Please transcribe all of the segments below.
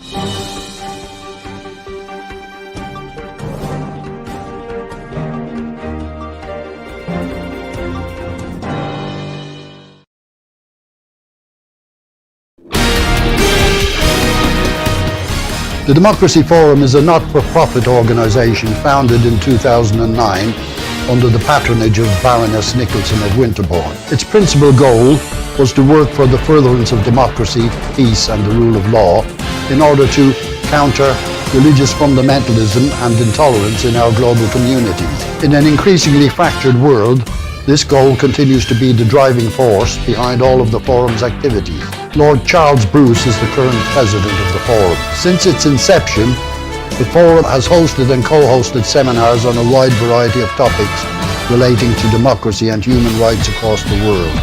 The Democracy Forum is a not-for-profit organisation founded in 2009 under the patronage of Baroness Nicholson of Winterbourne. Its principal goal was to work for the furtherance of democracy, peace and the rule of law in order to counter religious fundamentalism and intolerance in our global communities. In an increasingly fractured world, this goal continues to be the driving force behind all of the Forum's activities. Lord Charles Bruce is the current president of the Forum. Since its inception, the Forum has hosted and co-hosted seminars on a wide variety of topics relating to democracy and human rights across the world.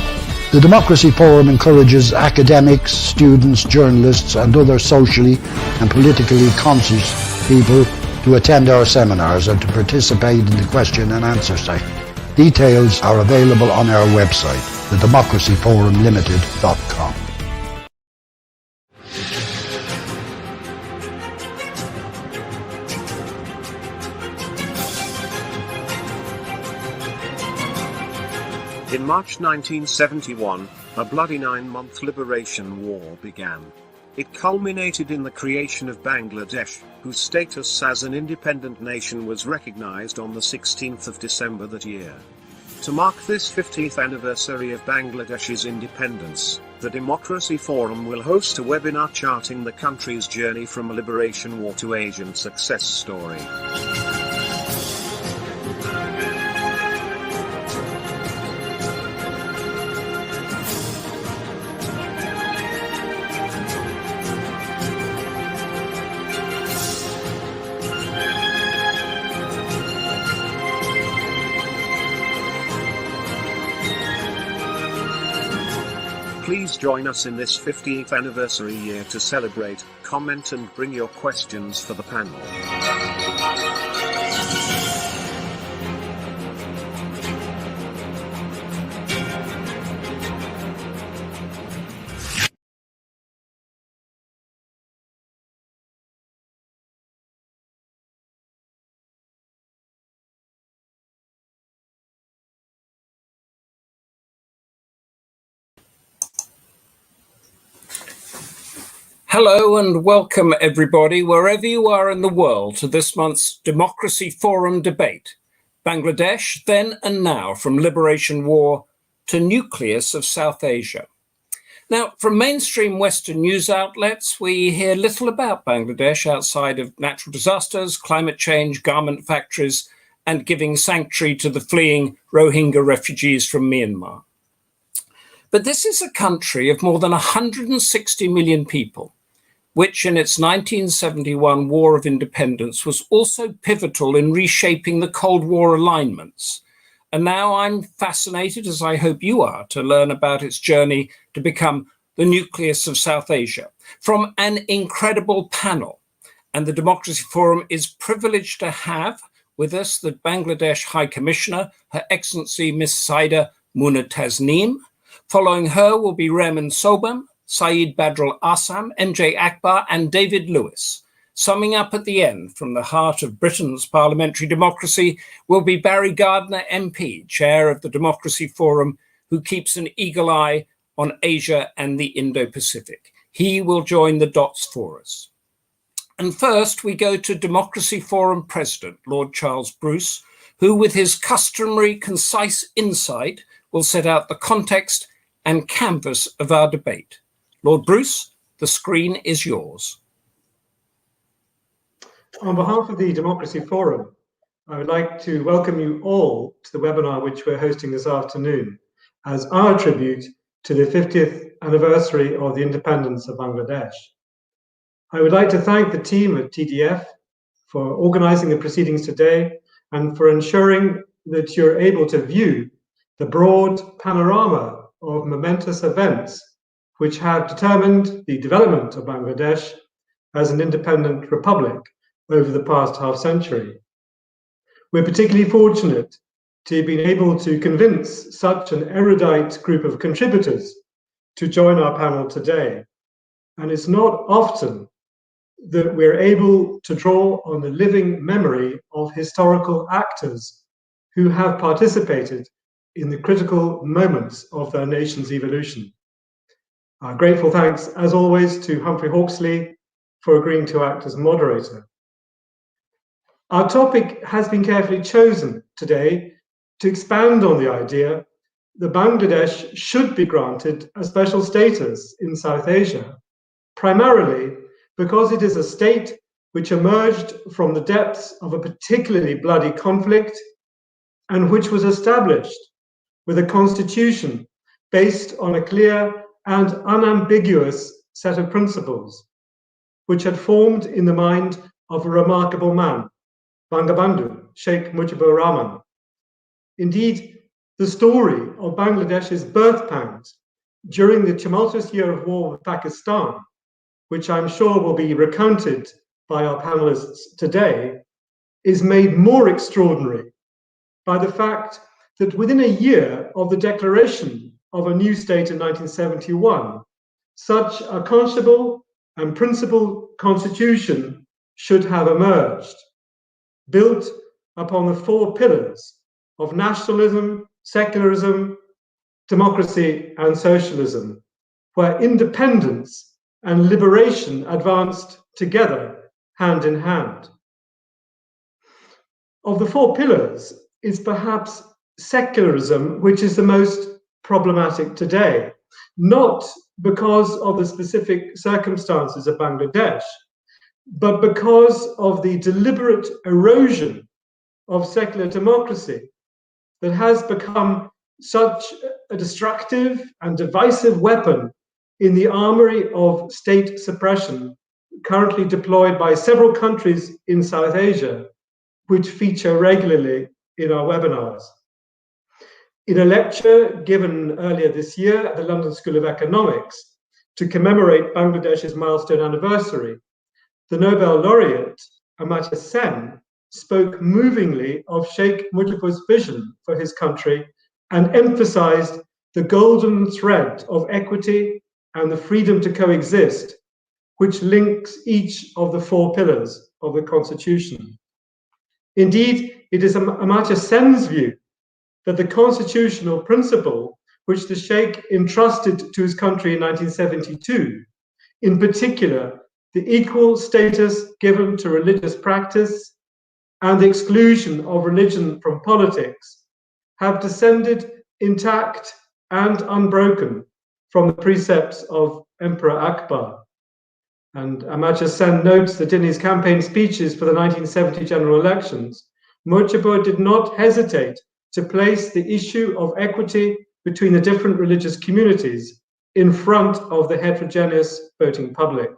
The Democracy Forum encourages academics, students, journalists and other socially and politically conscious people to attend our seminars and to participate in the question and answer session. Details are available on our website, thedemocracyforumlimited.com. In March 1971, a bloody 9-month liberation war began. It culminated in the creation of Bangladesh, whose status as an independent nation was recognized on the 16th of December that year. To mark this 50th anniversary of Bangladesh's independence, the Democracy Forum will host a webinar charting the country's journey from a liberation war to Asian success story. Please join us in this 50th anniversary year to celebrate, comment and bring your questions for the panel. Hello and welcome everybody, wherever you are in the world, to this month's Democracy Forum debate, Bangladesh, then and now, from liberation war to nucleus of South Asia. Now, from mainstream Western news outlets, we hear little about Bangladesh outside of natural disasters, climate change, garment factories, and giving sanctuary to the fleeing Rohingya refugees from Myanmar. But this is a country of more than 160 million people, which in its 1971 War of Independence was also pivotal in reshaping the Cold War alignments. And now I'm fascinated, as I hope you are, to learn about its journey to become the nucleus of South Asia from an incredible panel. And the Democracy Forum is privileged to have with us the Bangladesh High Commissioner, Her Excellency Miss Saida Muna Tasneem. Following her will be Rehman Sobhan, Syed Badrul Ahsan, MJ Akbar and David Lewis. Summing up at the end from the heart of Britain's parliamentary democracy will be Barry Gardiner MP, chair of the Democracy Forum, who keeps an eagle eye on Asia and the Indo-Pacific. He will join the dots for us. And first we go to Democracy Forum President, Lord Charles Bruce, who with his customary concise insight will set out the context and canvas of our debate. Lord Bruce, the screen is yours. On behalf of the Democracy Forum, I would like to welcome you all to the webinar which we're hosting this afternoon as our tribute to the 50th anniversary of the independence of Bangladesh. I would like to thank the team at TDF for organizing the proceedings today and for ensuring that you're able to view the broad panorama of momentous events which have determined the development of Bangladesh as an independent republic over the past half-century. We're particularly fortunate to have been able to convince such an erudite group of contributors to join our panel today. And it's not often that we're able to draw on the living memory of historical actors who have participated in the critical moments of their nation's evolution. Grateful thanks, as always, to Humphrey Hawksley for agreeing to act as moderator. Our topic has been carefully chosen today to expand on the idea that Bangladesh should be granted a special status in South Asia, primarily because it is a state which emerged from the depths of a particularly bloody conflict and which was established with a constitution based on a clear and unambiguous set of principles, which had formed in the mind of a remarkable man, Bangabandhu, Sheikh Mujibur Rahman. Indeed, the story of Bangladesh's birth pangs during the tumultuous year of war with Pakistan, which I'm sure will be recounted by our panelists today, is made more extraordinary by the fact that within a year of the declaration of a new state in 1971, such a conscionable and principled constitution should have emerged, built upon the four pillars of nationalism, secularism, democracy, and socialism, where independence and liberation advanced together, hand in hand. Of the four pillars, it's perhaps secularism which is the most problematic today, not because of the specific circumstances of Bangladesh, but because of the deliberate erosion of secular democracy that has become such a destructive and divisive weapon in the armory of state suppression currently deployed by several countries in South Asia, which feature regularly in our webinars. In a lecture given earlier this year at the London School of Economics to commemorate Bangladesh's milestone anniversary, the Nobel laureate, Amartya Sen, spoke movingly of Sheikh Mujibur's vision for his country and emphasized the golden thread of equity and the freedom to coexist, which links each of the four pillars of the Constitution. Indeed, it is Amartya Sen's view that the constitutional principle which the Sheikh entrusted to his country in 1972, in particular, the equal status given to religious practice and the exclusion of religion from politics, have descended intact and unbroken from the precepts of Emperor Akbar. And Amartya Sen notes that in his campaign speeches for the 1970 general elections, Mujibur did not hesitate to place the issue of equity between the different religious communities in front of the heterogeneous voting public.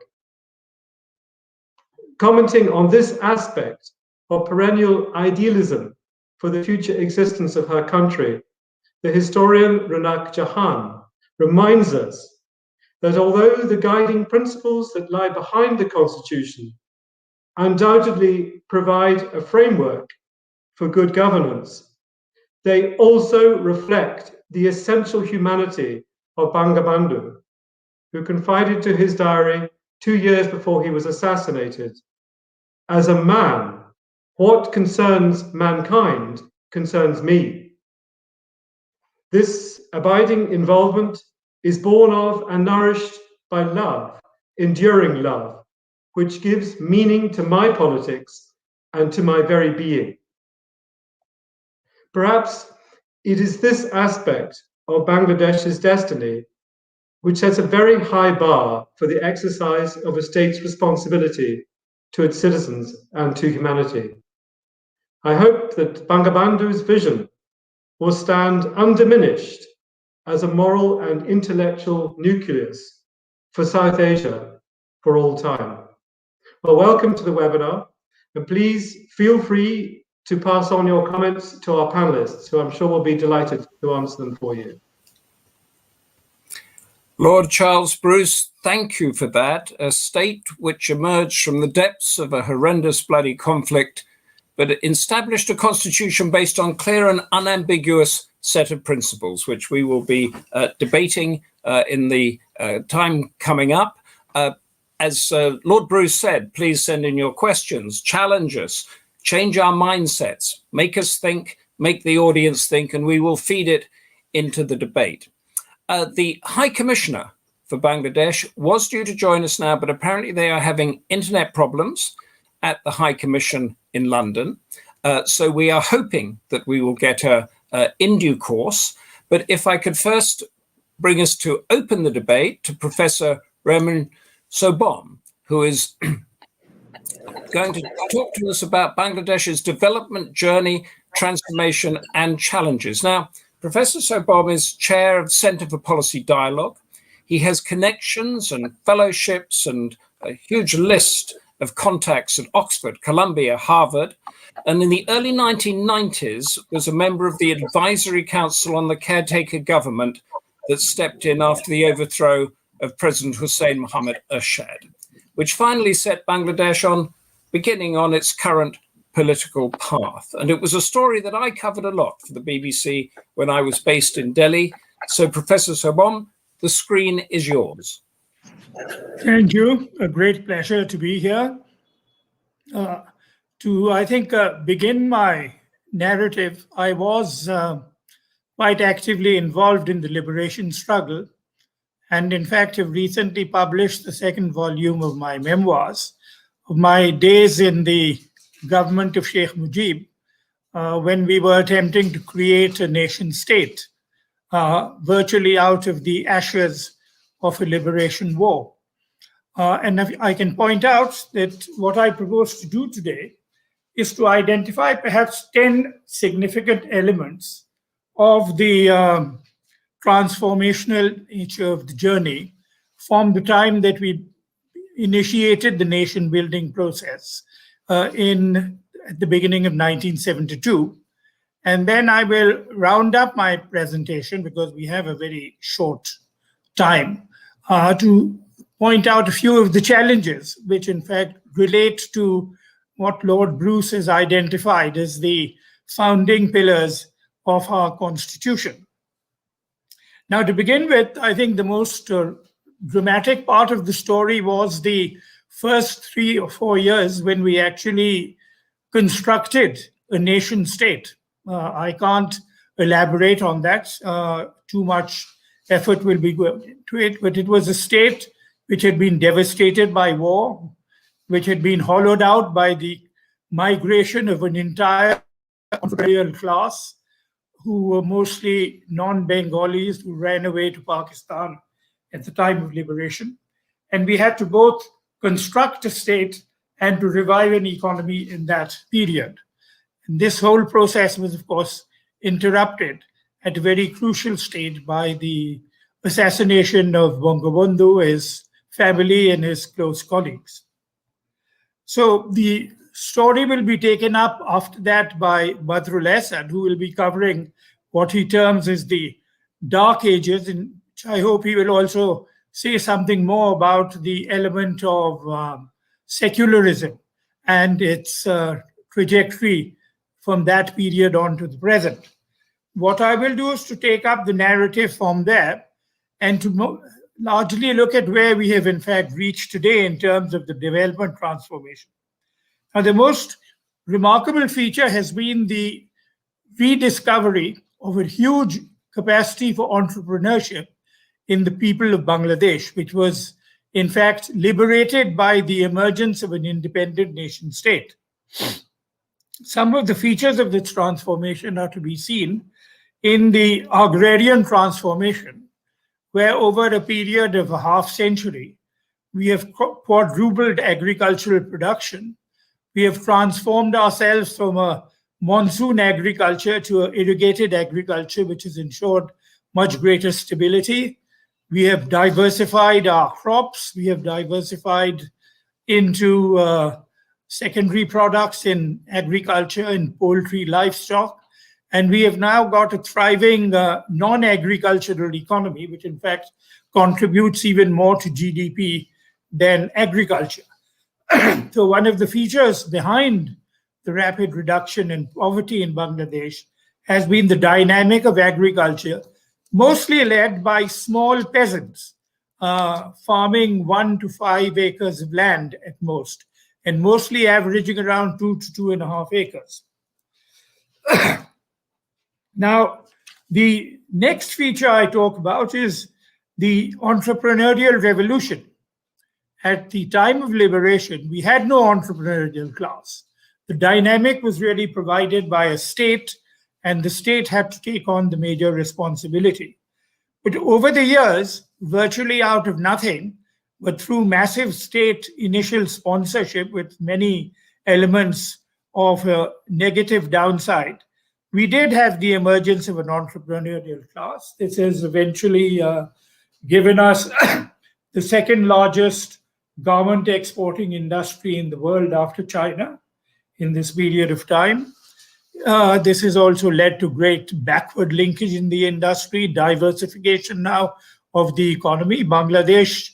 Commenting on this aspect of perennial idealism for the future existence of her country, the historian Ronak Jahan reminds us that although the guiding principles that lie behind the Constitution undoubtedly provide a framework for good governance, they also reflect the essential humanity of Bangabandhu, who confided to his diary 2 years before he was assassinated, "As a man, what concerns mankind concerns me." This abiding involvement is born of and nourished by love, enduring love, which gives meaning to my politics and to my very being. Perhaps it is this aspect of Bangladesh's destiny which sets a very high bar for the exercise of a state's responsibility to its citizens and to humanity. I hope that Bangabandhu's vision will stand undiminished as a moral and intellectual nucleus for South Asia for all time. Well, welcome to the webinar, and please feel free to pass on your comments to our panelists, who I'm sure will be delighted to answer them for you. Lord Charles Bruce, thank you for that. A state which emerged from the depths of a horrendous bloody conflict, but it established a constitution based on clear and unambiguous set of principles, which we will be debating in the time coming up. as Lord Bruce said, please send in your questions, challenge us, change our mindsets, make us think, make the audience think, and we will feed it into the debate. The High Commissioner for Bangladesh was due to join us now, but apparently they are having internet problems at the High Commission in London. So we are hoping that we will get her in due course. But if I could first bring us to open the debate to Professor Rehman Sobhan, who is going to talk to us about Bangladesh's development journey, transformation, and challenges. Now, Professor Sobhan is chair of Centre for Policy Dialogue. He has connections and fellowships and a huge list of contacts at Oxford, Columbia, Harvard, and in the early 1990s was a member of the Advisory Council on the Caretaker government that stepped in after the overthrow of President Hussein Mohammad Ershad, which finally set Bangladesh beginning on its current political path. And it was a story that I covered a lot for the BBC when I was based in Delhi. So Professor Sobhan, the screen is yours. Thank you. A great pleasure to be here. Begin my narrative, I was quite actively involved in the liberation struggle, and in fact have recently published the second volume of my memoirs of my days in the government of Sheikh Mujib, when we were attempting to create a nation state virtually out of the ashes of a liberation war. And I can point out that what I propose to do today is to identify perhaps 10 significant elements of the transformational nature of the journey from the time that we initiated the nation building process at the beginning of 1972. And then I will round up my presentation, because we have a very short time, to point out a few of the challenges which in fact relate to what Lord Bruce has identified as the founding pillars of our constitution. Now, to begin with, I think the most dramatic part of the story was the first 3 or 4 years when we actually constructed a nation state. I can't elaborate on that. Too much effort will be going into it, but it was a state which had been devastated by war, which had been hollowed out by the migration of an entire imperial class who were mostly non-Bengalis who ran away to Pakistan at the time of liberation. And we had to both construct a state and to revive an economy in that period. And this whole process was, of course, interrupted at a very crucial stage by the assassination of Bangabandhu, his family, and his close colleagues. So the story will be taken up after that by Badrul Ahsan, who will be covering what he terms as the dark ages, in which I hope he will also say something more about the element of secularism and its trajectory from that period on to the present. What I will do is to take up the narrative from there and to largely look at where we have in fact reached today in terms of the development transformation. Now, the most remarkable feature has been the rediscovery of a huge capacity for entrepreneurship in the people of Bangladesh, which was in fact liberated by the emergence of an independent nation state. Some of the features of this transformation are to be seen in the agrarian transformation, where over a period of a half century, we have quadrupled agricultural production. We have transformed ourselves from a monsoon agriculture to an irrigated agriculture, which has ensured much greater stability. We have diversified our crops. We have diversified into secondary products in agriculture and poultry, livestock. And we have now got a thriving non-agricultural economy, which in fact contributes even more to GDP than agriculture. So one of the features behind the rapid reduction in poverty in Bangladesh has been the dynamic of agriculture, mostly led by small peasants farming 1 to 5 acres of land at most, and mostly averaging around 2 to 2.5 acres. Now, the next feature I talk about is the entrepreneurial revolution. At the time of liberation, we had no entrepreneurial class. The dynamic was really provided by a state, and the state had to take on the major responsibility. But over the years, virtually out of nothing, but through massive state initial sponsorship with many elements of a negative downside, we did have the emergence of an entrepreneurial class. This has eventually given us the second largest garment exporting industry in the world after China in this period of time. This has also led to great backward linkage in the industry, diversification now of the economy. Bangladesh,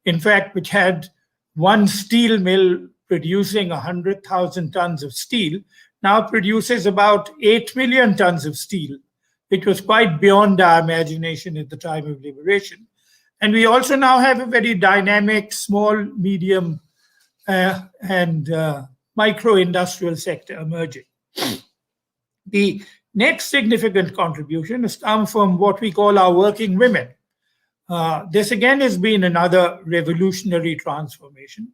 in fact, which had one steel mill producing 100,000 tons of steel, now produces about 8 million tons of steel, which was quite beyond our imagination at the time of liberation. And we also now have a very dynamic small, medium, and micro-industrial sector emerging. The next significant contribution has come from what we call our working women. This again has been another revolutionary transformation.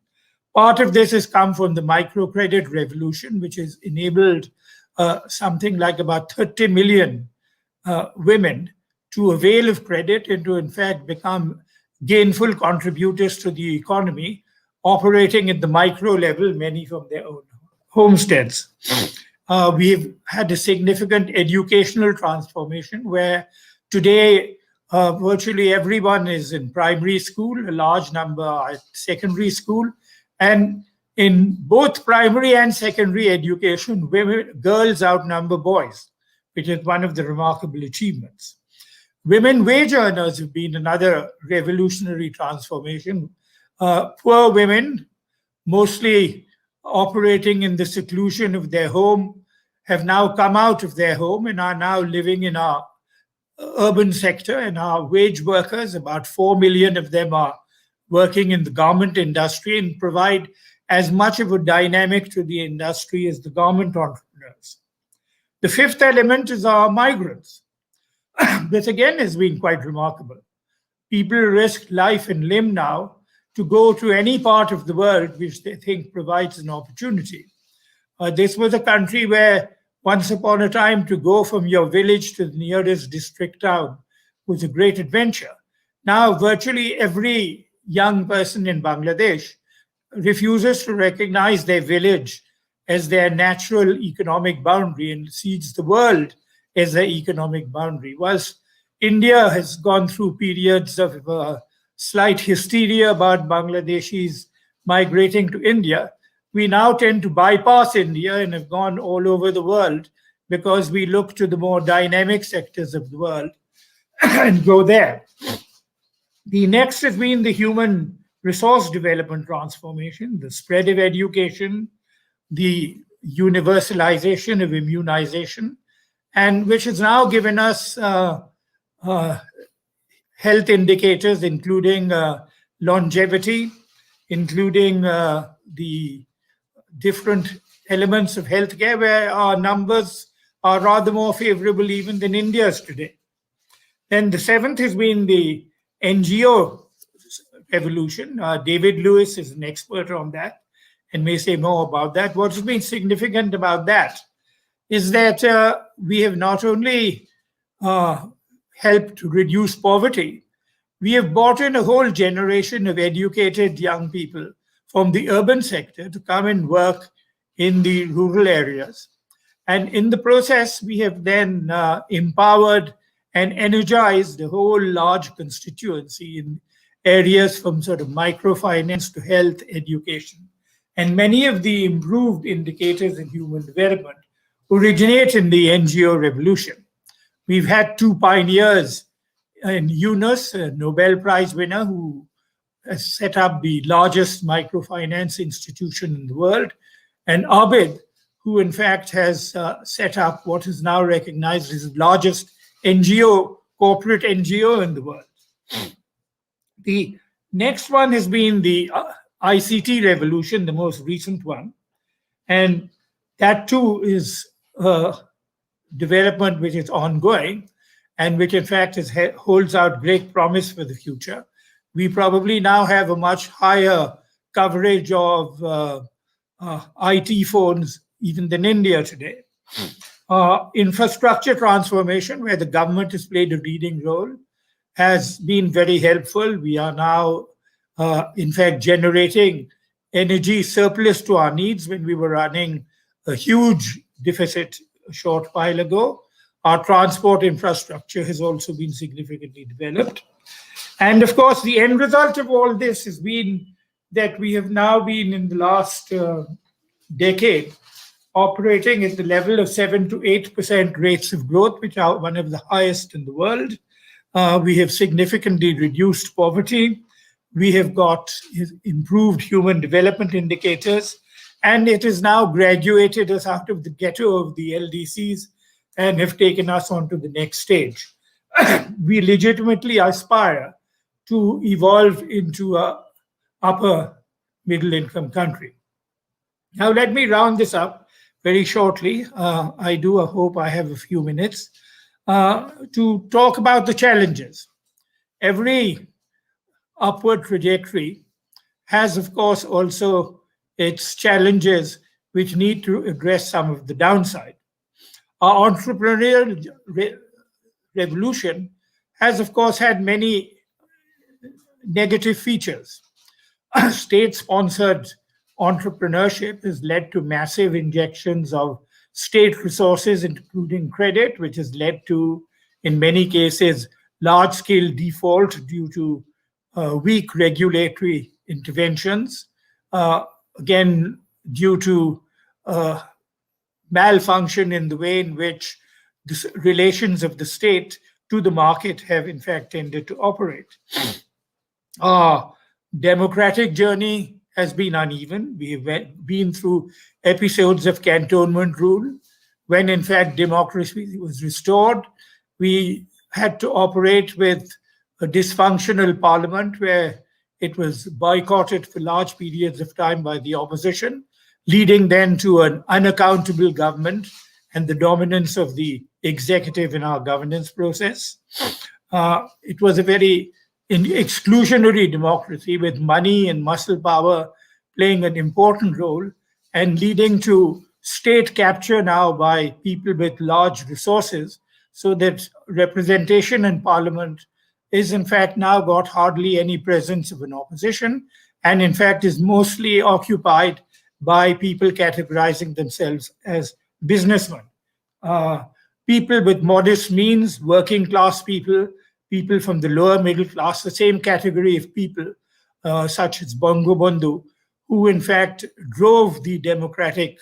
Part of this has come from the microcredit revolution, which has enabled something like about 30 million women to avail of credit and to, in fact, become gainful contributors to the economy, operating at the micro level, many from their own homesteads. We've had a significant educational transformation where today virtually everyone is in primary school, a large number are at secondary school, and in both primary and secondary education, girls outnumber boys, which is one of the remarkable achievements. Women wage earners have been another revolutionary transformation. Poor women, mostly operating in the seclusion of their home, have now come out of their home and are now living in our urban sector, and our wage workers, about 4 million of them are working in the garment industry and provide as much of a dynamic to the industry as the garment entrepreneurs. The fifth element is our migrants. This again has been quite remarkable. People risk life and limb now to go to any part of the world which they think provides an opportunity. This was a country where once upon a time to go from your village to the nearest district town was a great adventure. Now virtually every young person in Bangladesh refuses to recognize their village as their natural economic boundary and sees the world as their economic boundary. Whilst India has gone through periods of slight hysteria about Bangladeshis migrating to India, we now tend to bypass India and have gone all over the world because we look to the more dynamic sectors of the world and go there. The next has been the human resource development transformation, the spread of education, the universalization of immunization, and which has now given us health indicators, including longevity, including the different elements of healthcare, where our numbers are rather more favorable even than India's today. Then the seventh has been the NGO revolution. David Lewis is an expert on that and may say more about that. What has been significant about that is that we have not only helped reduce poverty, we have brought in a whole generation of educated young people from the urban sector to come and work in the rural areas. And in the process, we have then empowered and energized the whole large constituency in areas from sort of microfinance to health, education. And many of the improved indicators in human development originate in the NGO revolution. We've had two pioneers in Yunus, a Nobel Prize winner who has set up the largest microfinance institution in the world, and Abid, who in fact has set up what is now recognized as the largest NGO, corporate NGO in the world. The next one has been the ICT revolution, the most recent one. And that too is a development which is ongoing and which in fact holds out great promise for the future. We probably now have a much higher coverage of IT phones even than India today. Infrastructure transformation, where the government has played a leading role, has been very helpful. We are now, in fact, generating energy surplus to our needs when we were running a huge deficit a short while ago. Our transport infrastructure has also been significantly developed. And of course, the end result of all this has been that we have now been in the last decade operating at the level of 7 to 8% rates of growth, which are one of the highest in the world. We have significantly reduced poverty. We have got improved human development indicators, and it has now graduated us out of the ghetto of the LDCs and have taken us onto the next stage. We legitimately aspire to evolve into an upper middle income country. Now, let me round this up very shortly. I do hope I have a few minutes to talk about the challenges. Every upward trajectory has, of course, also its challenges which need to address some of the downside. Our entrepreneurial revolution has, of course, had many negative features. State-sponsored entrepreneurship has led to massive injections of state resources, including credit, which has led to, in many cases, large-scale default due to weak regulatory interventions, again, due to malfunction in the way in which the relations of the state to the market have, in fact, tended to operate. Our democratic journey has been uneven. We've been through episodes of cantonment rule. When, in fact, democracy was restored, we had to operate with a dysfunctional parliament where it was boycotted for large periods of time by the opposition, leading then to an unaccountable government and the dominance of the executive in our governance process. It was a very exclusionary democracy with money and muscle power playing an important role and leading to state capture now by people with large resources, so that representation in parliament is in fact now got hardly any presence of an opposition, and in fact is mostly occupied by people categorizing themselves as businessmen. People with modest means, working class people, people from the lower middle class, the same category of people, such as Bongo Bandhu, who in fact drove the democratic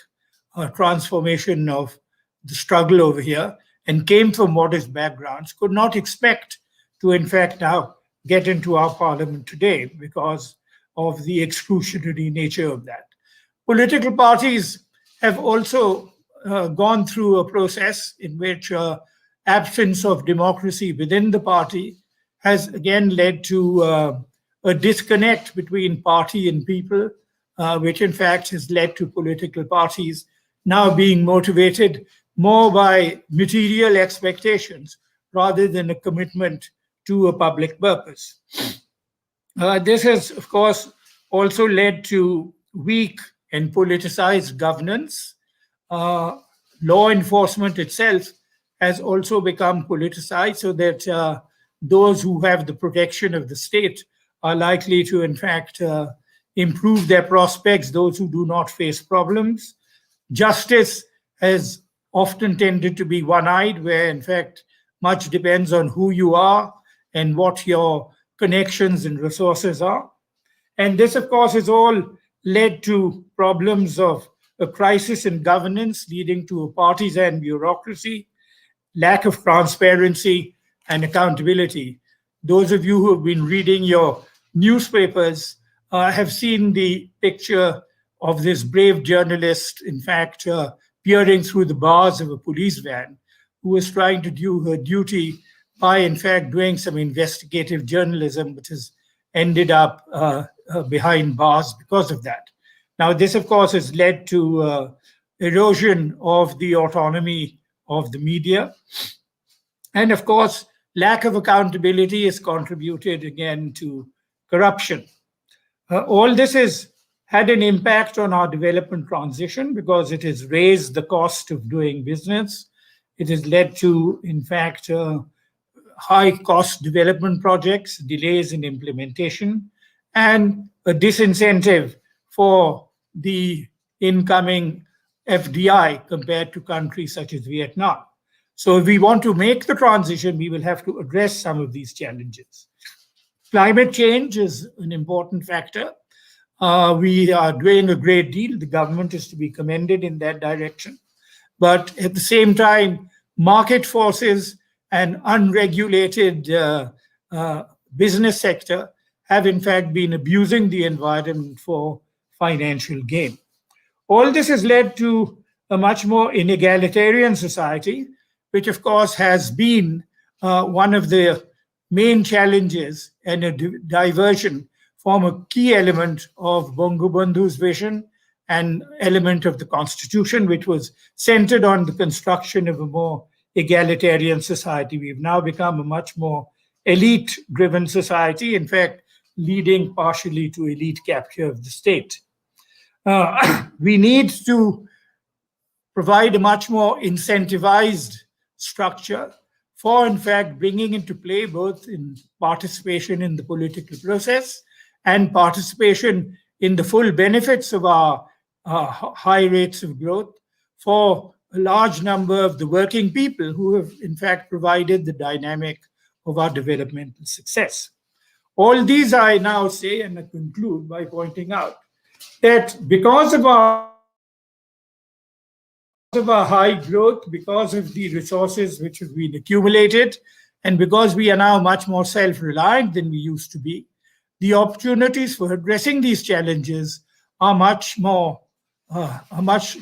transformation of the struggle over here and came from modest backgrounds, could not expect to in fact now get into our parliament today because of the exclusionary nature of that. Political parties have also gone through a process in which absence of democracy within the party has again led to a disconnect between party and people, which in fact has led to political parties now being motivated more by material expectations rather than a commitment to a public purpose. This has, of course, also led to weak and politicized governance. Law enforcement itself has also become politicized, so that those who have the protection of the state are likely to, in fact, improve their prospects, those who do not face problems. Justice has often tended to be one-eyed, where, in fact, much depends on who you are and what your connections and resources are. And this, of course, has all led to problems of a crisis in governance, leading to a partisan bureaucracy, lack of transparency and accountability. Those of you who have been reading your newspapers have seen the picture of this brave journalist, in fact, peering through the bars of a police van, who was trying to do her duty by, in fact, doing some investigative journalism, but has ended up behind bars because of that. Now, this, of course, has led to erosion of the autonomy of the media. And, of course, lack of accountability has contributed again to corruption. All this has had an impact on our development transition because it has raised the cost of doing business. It has led to, in fact, high-cost development projects, delays in implementation, and a disincentive for the incoming FDI compared to countries such as Vietnam. So if we want to make the transition, we will have to address some of these challenges. Climate change is an important factor. We are doing a great deal. The government is to be commended in that direction. But at the same time, market forces and unregulated business sector have in fact been abusing the environment for financial gain. All this has led to a much more inegalitarian society, which of course has been one of the main challenges and a diversion from a key element of Bangabandhu's vision and element of the constitution, which was centered on the construction of a more egalitarian society. We've now become a much more elite-driven society, in fact, leading partially to elite capture of the state. We need to provide a much more incentivized structure for, in fact, bringing into play both in participation in the political process and participation in the full benefits of our high rates of growth for a large number of the working people who have, in fact, provided the dynamic of our developmental success. All these I now say, and I conclude by pointing out that because of our high growth, because of the resources which have been accumulated, and because we are now much more self-reliant than we used to be, the opportunities for addressing these challenges are much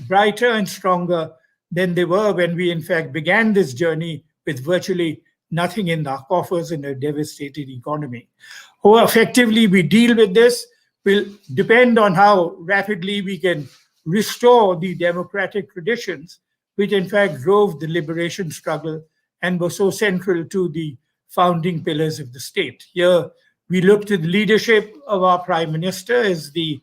brighter and stronger than they were when we in fact began this journey with virtually nothing in our coffers and a devastated economy. How effectively we deal with this will depend on how rapidly we can restore the democratic traditions which in fact drove the liberation struggle and were so central to the founding pillars of the state. Here we look to the leadership of our Prime Minister as the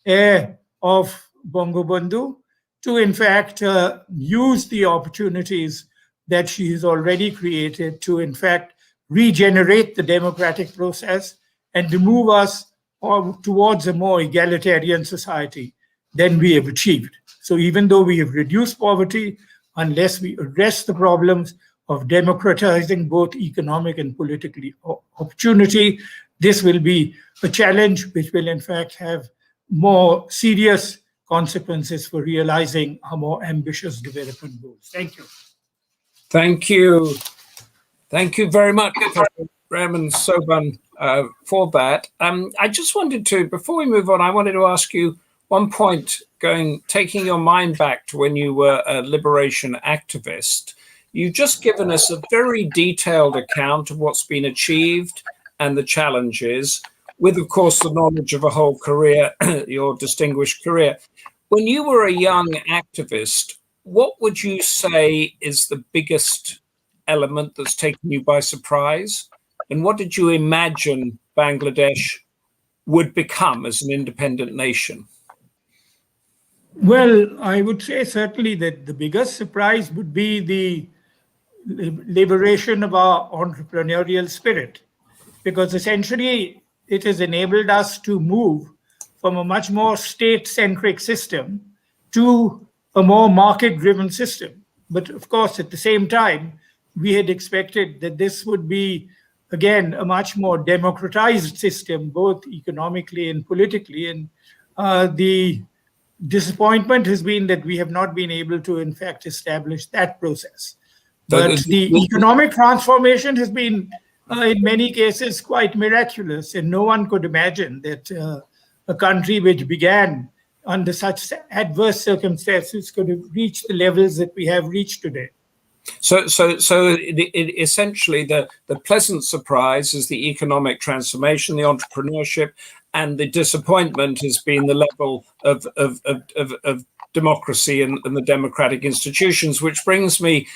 heir of Bangabandhu to in fact use the opportunities that she has already created to in fact regenerate the democratic process and to move us towards a more egalitarian society than we have achieved. So even though we have reduced poverty, unless we address the problems of democratizing both economic and political opportunity, this will be a challenge which will in fact have more serious consequences for realizing our more ambitious development goals. Thank you. Thank you. Thank you very much, Professor Rehman Sobhan, for that. I just wanted to, before we move on, I wanted to ask you one point, taking your mind back to when you were a liberation activist. You've just given us a very detailed account of what's been achieved and the challenges, with, of course, the knowledge of a whole career, your distinguished career. When you were a young activist, what would you say is the biggest element that's taken you by surprise? And what did you imagine Bangladesh would become as an independent nation? Well, I would say certainly that the biggest surprise would be the liberation of our entrepreneurial spirit, because essentially it has enabled us to move from a much more state-centric system to a more market-driven system. But of course, at the same time, we had expected that this would be, again, a much more democratized system, both economically and politically. And the disappointment has been that we have not been able to, in fact, establish that process. But the economic transformation has been, in many cases, quite miraculous. And no one could imagine that a country which began under such adverse circumstances could have reached the levels that we have reached today. So essentially, the pleasant surprise is the economic transformation, the entrepreneurship, and the disappointment has been the level of democracy and the democratic institutions, which brings me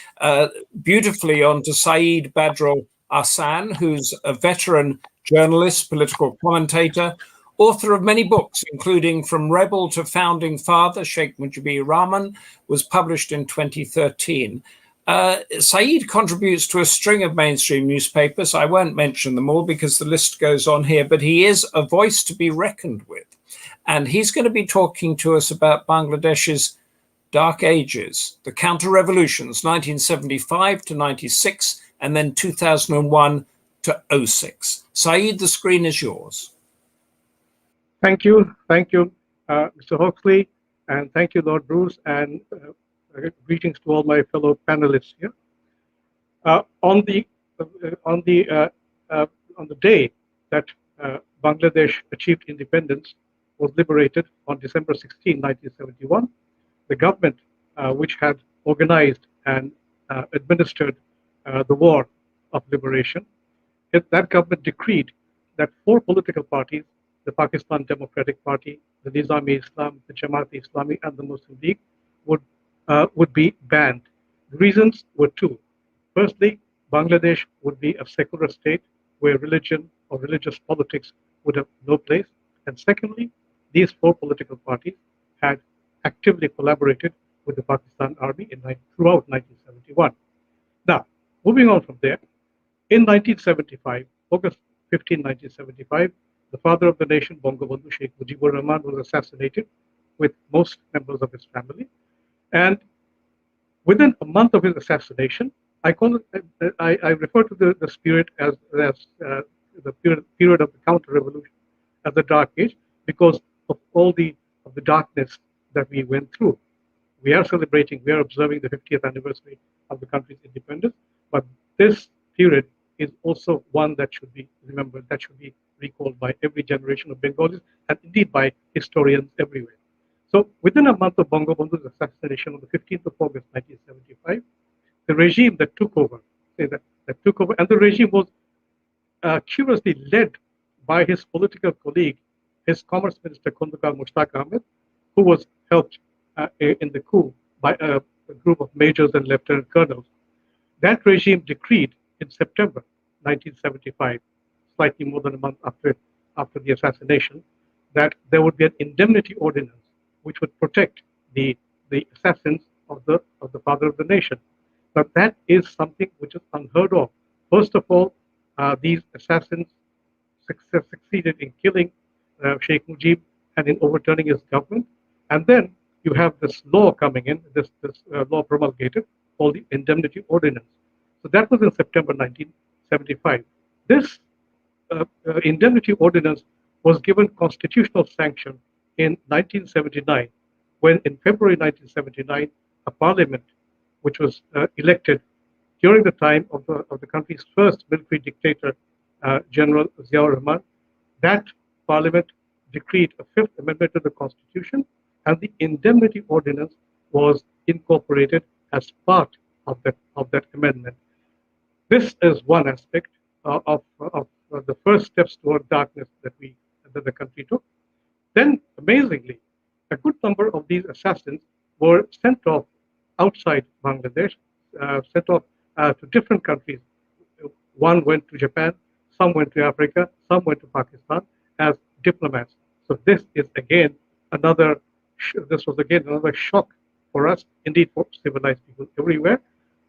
beautifully on to Syed Badrul Ahsan, who's a veteran journalist, political commentator, author of many books, including From Rebel to Founding Father, Sheikh Mujibur Rahman, was published in 2013. Syed contributes to a string of mainstream newspapers. I won't mention them all because the list goes on here, but he is a voice to be reckoned with. And he's going to be talking to us about Bangladesh's dark ages, the counter-revolutions, 1975 to 96, and then 2001 to 06. Syed, the screen is yours. Thank you, Mr. Hawksley, and thank you, Lord Bruce, and greetings to all my fellow panelists here. On the day that Bangladesh achieved independence, was liberated on December 16, 1971, the government, which had organized and administered the war of liberation, that government decreed that 4 political parties, the Pakistan Democratic Party, the Nizam-e-Islam, the Jamaat-e-Islami, and the Muslim League, would be banned. The reasons were 2. Firstly, Bangladesh would be a secular state where religion or religious politics would have no place. And secondly, these 4 political parties had actively collaborated with the Pakistan Army throughout 1971. Now, moving on from there, in 1975, August 15, 1975, the father of the nation, Bangabandhu Sheikh Mujibur Rahman, was assassinated with most members of his family. And within a month of his assassination, I refer to this period as the period of the counter-revolution, as the Dark Age, because of all the darkness that we went through. We are observing the 50th anniversary of the country's independence, but this period is also one that should be remembered, that should be recalled by every generation of Bengalis, and indeed by historians everywhere. So within a month of Bangabandhu's assassination on the 15th of August 1975, the regime that took over, and the regime was curiously led by his political colleague, his Commerce Minister Khundukar Mushtaq Ahmed, who was helped in the coup by a group of majors and lieutenant colonels. That regime decreed in September 1975, slightly more than a month after the assassination, that there would be an indemnity ordinance which would protect the assassins of the father of the nation. But that is something which is unheard of. First of all, these assassins succeeded in killing Sheikh Mujib and in overturning his government. And then you have this law coming in, this law promulgated called the Indemnity Ordinance. So that was in September 1975. This Indemnity Ordinance was given constitutional sanction in 1979, when in February 1979, a parliament, which was elected during the time of the country's first military dictator, General Ziaur Rahman, that parliament decreed a 5th amendment to the constitution, and the indemnity ordinance was incorporated as part of that amendment. This is one aspect of the first steps toward darkness that the country took. Then, amazingly, a good number of these assassins were sent off outside Bangladesh, sent off to different countries. One went to Japan, some went to Africa, some went to Pakistan as diplomats. So this was again another shock for us, indeed for civilized people everywhere.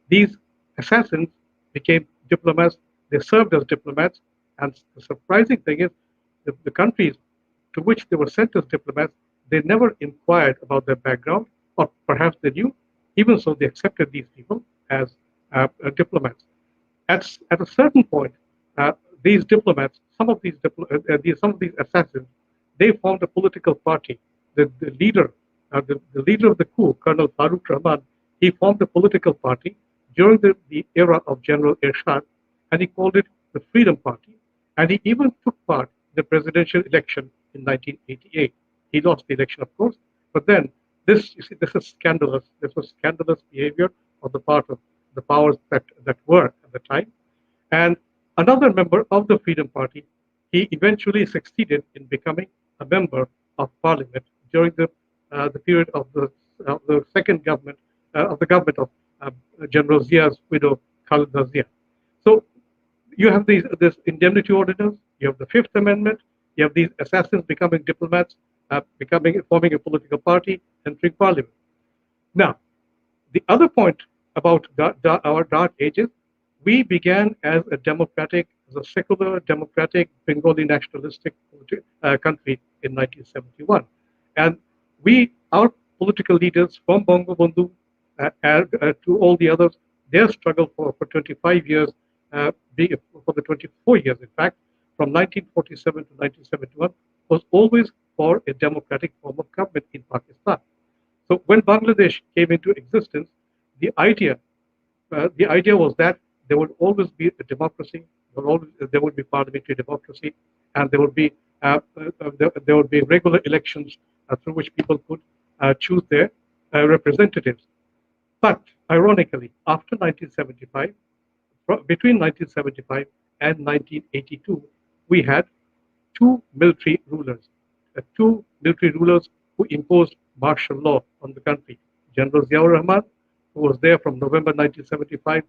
These assassins became diplomats. They served as diplomats, and the surprising thing is the countries to which they were sent as diplomats, they never inquired about their background, or perhaps they knew. Even so, they accepted these people as diplomats. At a certain point, these diplomats, some of these assassins, they formed a political party. The leader of the coup, Colonel Farooq Rahman, he formed a political party during the era of General Ershad, and he called it the Freedom Party. And he even took part in the presidential election in 1988. He lost the election, of course, but then this is scandalous. This was scandalous behavior on the part of the powers that were at the time. And another member of the Freedom Party, he eventually succeeded in becoming a member of parliament during the period of the second government of the government of General Zia's widow Khalida Zia. So you have this indemnity ordinance, you have the Fifth Amendment, you have these assassins becoming diplomats, forming a political party, entering parliament. Now, the other point about our dark ages, we began as a secular, democratic, Bengali nationalistic country in 1971. And our political leaders from Bangabandhu to all the others, their struggle for 25 years, for the 24 years, in fact, from 1947 to 1971, was always for a democratic form of government in Pakistan. So when Bangladesh came into existence, the idea was that there would always be a democracy, there would be parliamentary democracy, and there would be regular elections through which people could choose their representatives. But ironically, after 1975, between 1975 and 1982, we had two military rulers who imposed martial law on the country. General Ziaur Rahman, who was there from November 1975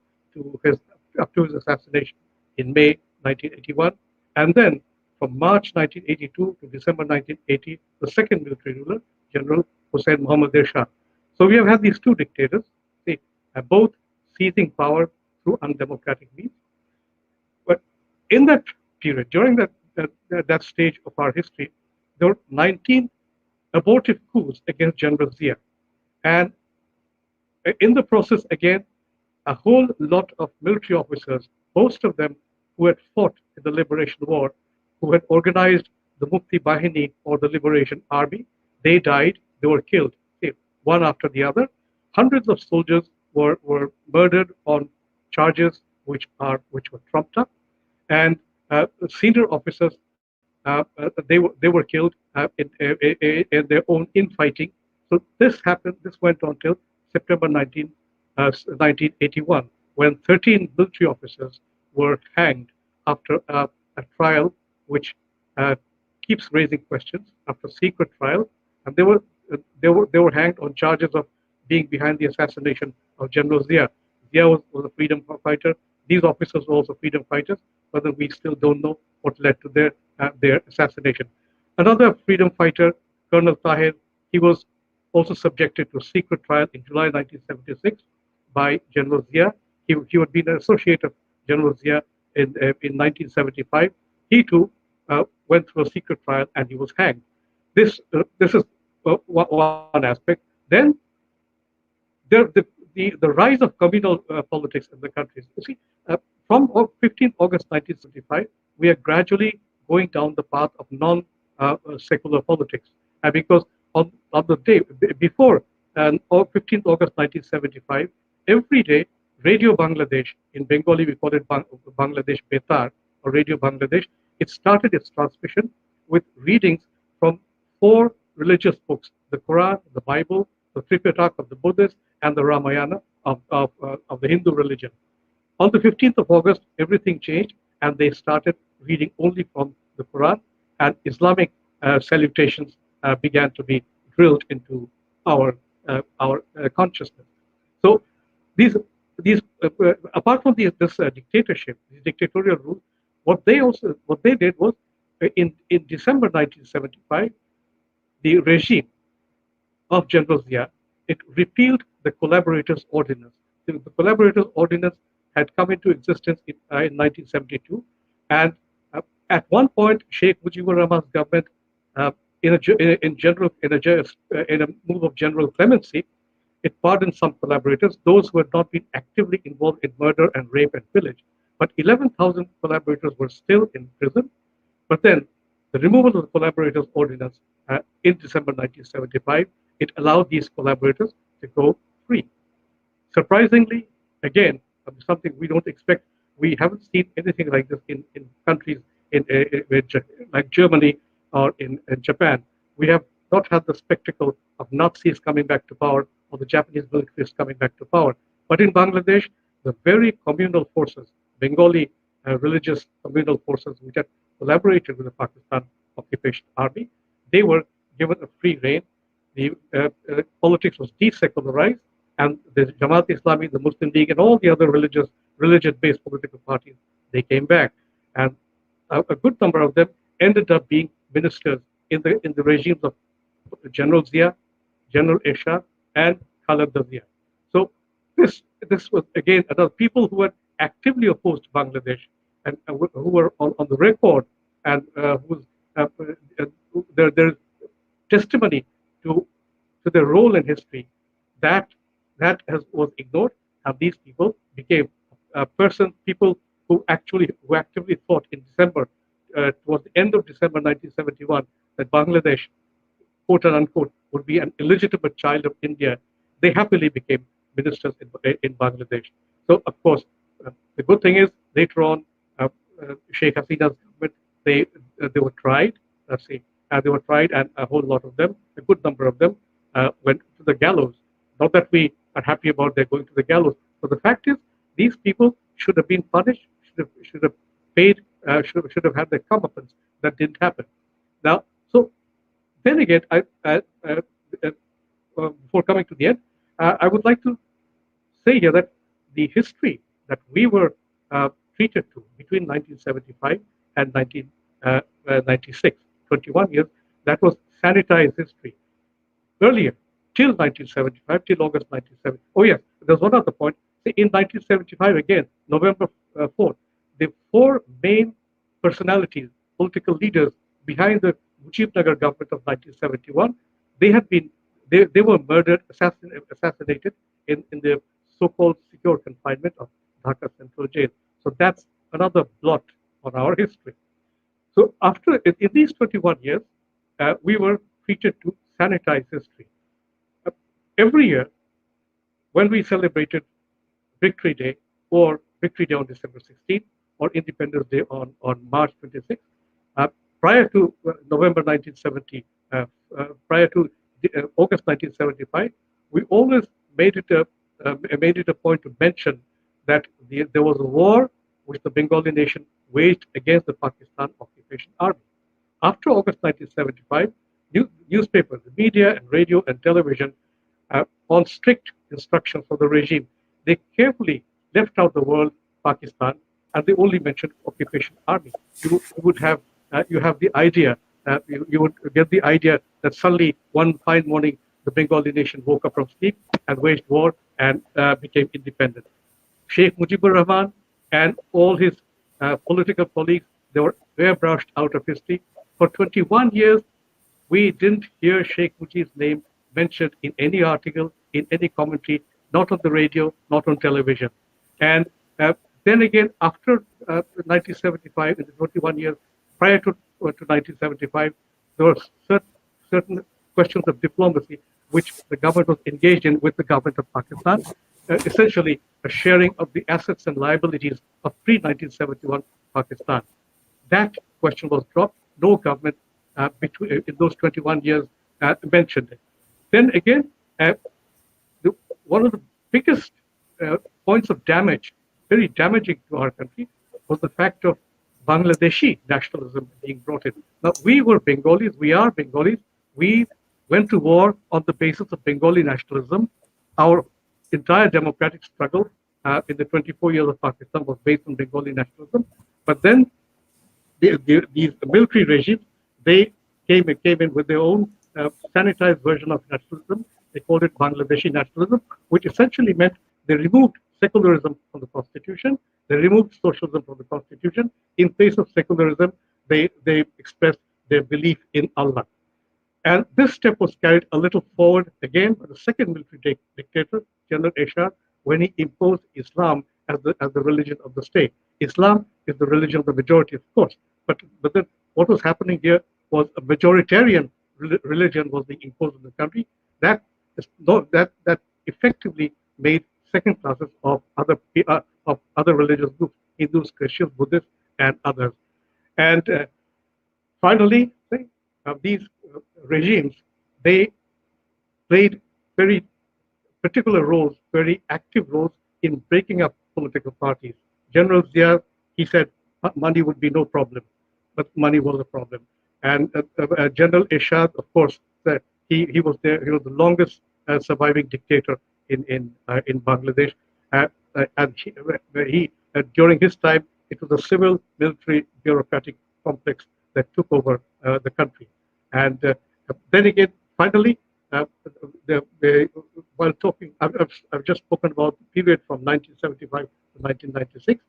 up to his assassination in May 1981, and then from March 1982 to December 1980, the second military ruler, General Hussain Mohammad Shah. So we have had these two dictators, both seizing power through undemocratic means. But in that period, during that stage of our history, there were 19 abortive coups against General Zia. And in the process, again, a whole lot of military officers, most of them who had fought in the Liberation War, who had organized the Mukti Bahini or the Liberation Army, they died, they were killed, one after the other. Hundreds of soldiers were murdered on charges which were trumped up, and senior officers they were killed in their own infighting. So this went on till September 1981, when 13 military officers were hanged after a trial which keeps raising questions, after secret trial, and they were hanged on charges of being behind the assassination of General Zia. Zia was a freedom fighter. These officers were also freedom fighters, but we still don't know what led to their assassination. Another freedom fighter, Colonel Tahir, he was also subjected to a secret trial in July 1976 by General Zia. He had been an associate of General Zia in 1975. He too went through a secret trial and he was hanged. This is one aspect. Then the rise of communal politics in the country. You see, from 15th August 1975, we are gradually going down the path of non-secular politics, because on the day before 15th August 1975, every day Radio Bangladesh, in Bengali we call it Bangladesh Betar or Radio Bangladesh, it started its transmission with readings from 4 religious books: the Quran, the Bible, the Tripitaka of the Buddhists, and the Ramayana of the Hindu religion. On the 15th of August, everything changed, and they started reading only from the Quran, and Islamic salutations began to be drilled into our consciousness. So these apart from this dictatorship, this dictatorial rule, what they did was in December 1975, the regime of General Zia, it repealed the Collaborators Ordinance. The Collaborators Ordinance had come into existence in 1972, and at one point, Sheikh Mujibur Rahman's government, in a move of general clemency, it pardoned some collaborators, those who had not been actively involved in murder and rape and pillage. But 11,000 collaborators were still in prison. But then the removal of the Collaborators Ordinance in December 1975, it allowed these collaborators to go free. Surprisingly, again, something we don't expect, we haven't seen anything like this in countries like Germany or in Japan. We have not had the spectacle of Nazis coming back to power or the Japanese militaries coming back to power. But in Bangladesh, the very communal forces, Bengali religious communal forces which had collaborated with the Pakistan occupation army, they were given a free rein. The politics was desecularized, and the Jamaat Islami, the Muslim League, and all the other religion-based political parties, they came back, and a good number of them ended up being ministers in the regimes of General Zia, General Eshar, and Khaled Zia. So this was again another people who had actively opposed Bangladesh and who were on the record, and whose their testimony to their role in history that was ignored, and these people became people who actively thought in December, towards the end of December 1971, that Bangladesh, quote unquote, would be an illegitimate child of India. They happily became ministers in Bangladesh. So, of course, the good thing is later on, Sheikh Hasina's government, they were tried. They were tried, and a whole lot of them, a good number of them, went to the gallows. Not that we are happy about their going to the gallows, but the fact is, these people should have been punished, should have paid, should have had their comeuppance. That didn't happen. Now, so then again, before coming to the end, I would like to say here that the history that we were treated to between 1975 and 1996, 21 years, that was sanitized history. Earlier, till 1975, till August 1970. Oh yes, there's one other point. In 1975, again, November 4th, the four main personalities, political leaders behind the Mujibnagar government of 1971, they were murdered, assassinated in the so-called secure confinement of Dhaka Central Jail. So that's another blot on our history. So in these 21 years, we were treated to sanitize history. Every year, when we celebrated Victory Day, or Victory Day on December 16th, or Independence Day on March 26th, prior to November 1970, prior to August 1975, we always made it a point to mention that there was a war which the Bengali nation waged against the Pakistan occupation army. After August 1975, newspapers, the media, and radio and television, on strict instructions of the regime, they carefully left out the word Pakistan, and they only mentioned occupation army. You have the idea, you would get the idea that suddenly one fine morning the Bengali nation woke up from sleep and waged war and became independent. Sheikh Mujibur Rahman and all his political colleagues, they were airbrushed out of history. For 21 years, we didn't hear Sheikh Mujib's name mentioned in any article, in any commentary, not on the radio, not on television. And then again, after 1975, in the 21 years prior to 1975, there were certain questions of diplomacy which the government was engaged in with the government of Pakistan, essentially a sharing of the assets and liabilities of pre-1971 Pakistan. That question was dropped. No government in those 21 years mentioned it. Then again, one of the biggest points of damage, very damaging to our country, was the fact of Bangladeshi nationalism being brought in. Now, we were Bengalis, we are Bengalis, we went to war on the basis of Bengali nationalism. Our entire democratic struggle in the 24 years of Pakistan was based on Bengali nationalism. But then these military regimes, they came in with their own sanitized version of nationalism. They called it Bangladeshi nationalism, which essentially meant they removed secularism from the constitution. They removed socialism from the constitution. In place of secularism, they expressed their belief in Allah. And this step was carried a little forward again by the second military dictator, General Eshar, when he imposed Islam as the religion of the state. Islam is the religion of the majority, of course. But then what was happening here was a majoritarian religion was being imposed in the country. That effectively made second classes of other religious groups, Hindus, Christians, Buddhists, and others. And finally, these regimes, they played very particular roles, very active roles in breaking up political parties. General Zia, he said money would be no problem, but money was a problem. And General Ershad, of course, he was there. He was the longest surviving dictator in Bangladesh, and he during his time, it was a civil, military, bureaucratic complex that took over the country. And then again, finally, while talking, I've just spoken about the period from 1975 to 1996.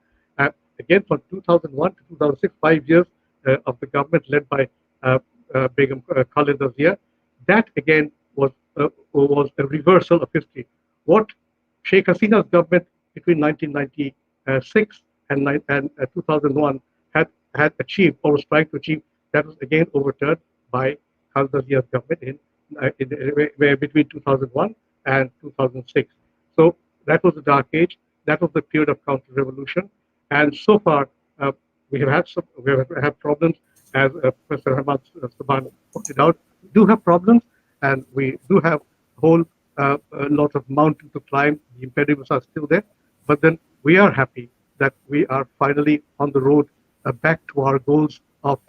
Again, from 2001 to 2006, 5 years of the government led by Begum Khaleda Zia. That again was a reversal of history. What Sheikh Hasina's government between 1996 and 2001 had achieved or was trying to achieve, that was again overturned by Khaleda Zia's government between 2001 and 2006. So that was the dark age. That was the period of counter-revolution. And so far, we have had problems, as Professor Rehman Sobhan pointed out. We do have problems, and we do have a whole lot of mountain to climb. The impediments are still there, but then we are happy that we are finally on the road back to our goals of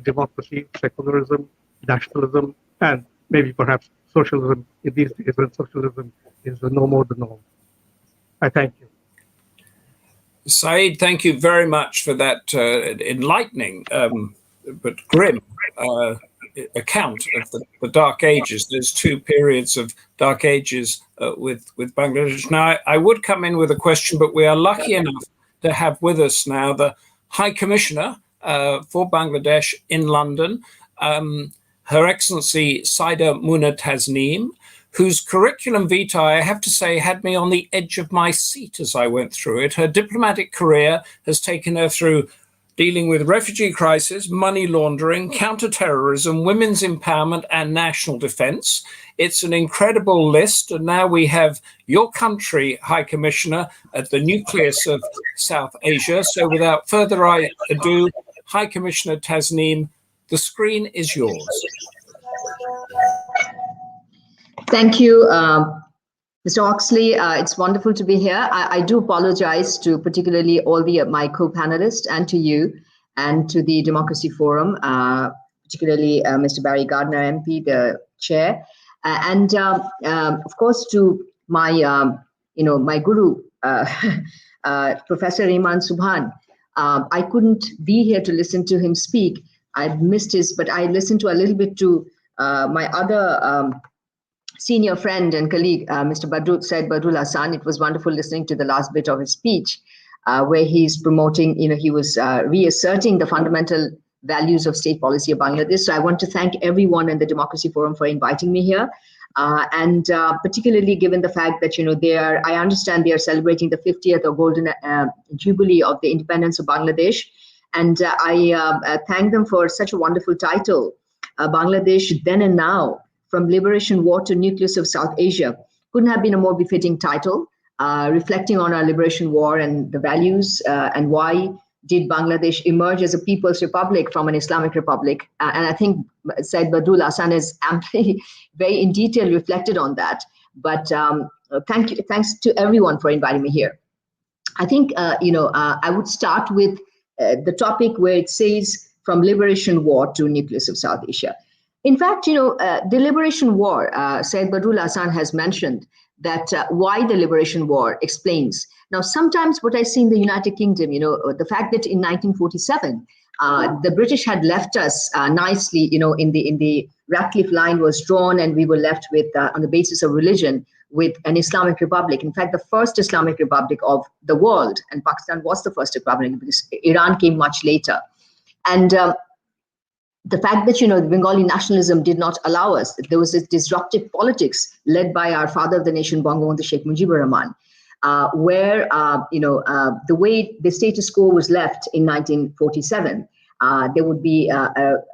democracy, secularism, nationalism, and maybe perhaps socialism in these days when socialism is no more the norm. I thank you. Syed, thank you very much for that enlightening but grim account of the Dark Ages. There's two periods of Dark Ages with Bangladesh. Now, I would come in with a question, but we are lucky enough to have with us now the High Commissioner for Bangladesh in London, Her Excellency Saida Muna Tasneem, whose curriculum vitae, I have to say, had me on the edge of my seat as I went through it. Her diplomatic career has taken her through dealing with refugee crisis, money laundering, counterterrorism, women's empowerment, and national defense. It's an incredible list. And now we have your country, High Commissioner, at the nucleus of South Asia. So without further ado, High Commissioner Tasneem, the screen is yours. Thank you, Mr. Hawksley. It's wonderful to be here. I do apologize to particularly all my co-panelists and to you and to the Democracy Forum, particularly Mr. Barry Gardiner, MP, the chair, and of course to my, my guru, Professor Rehman Sobhan. I couldn't be here to listen to him speak. I missed but I listened to a little bit to my other senior friend and colleague, Mr. Syed Badrul Ahsan. It was wonderful listening to the last bit of his speech, where he's promoting, he was reasserting the fundamental values of state policy of Bangladesh. So I want to thank everyone in the Democracy Forum for inviting me here. And particularly given the fact that, I understand they are celebrating the 50th or golden jubilee of the independence of Bangladesh. And I thank them for such a wonderful title, Bangladesh Then and Now, From Liberation War to Nucleus of South Asia. Couldn't have been a more befitting title, reflecting on our liberation war and the values and why did Bangladesh emerge as a people's republic from an Islamic republic. And I think Syed Badrul Ahsan has amply, very in detail reflected on that. But thanks to everyone for inviting me here. I think, I would start with the topic where it says from liberation war to nucleus of South Asia. In fact, the liberation war, Syed Badrul Ahsan has mentioned that why the liberation war explains. Now, sometimes what I see in the United Kingdom, the fact that in 1947, the British had left us nicely, in the Ratcliffe line was drawn and we were left with, on the basis of religion, with an Islamic republic. In fact, the first Islamic republic of the world, and Pakistan was the first republic because Iran came much later. And the fact that, the Bengali nationalism did not allow us, there was this disruptive politics led by our father of the nation, Bangabandhu Sheikh Mujibur Rahman, where, the way the status quo was left in 1947, there would be,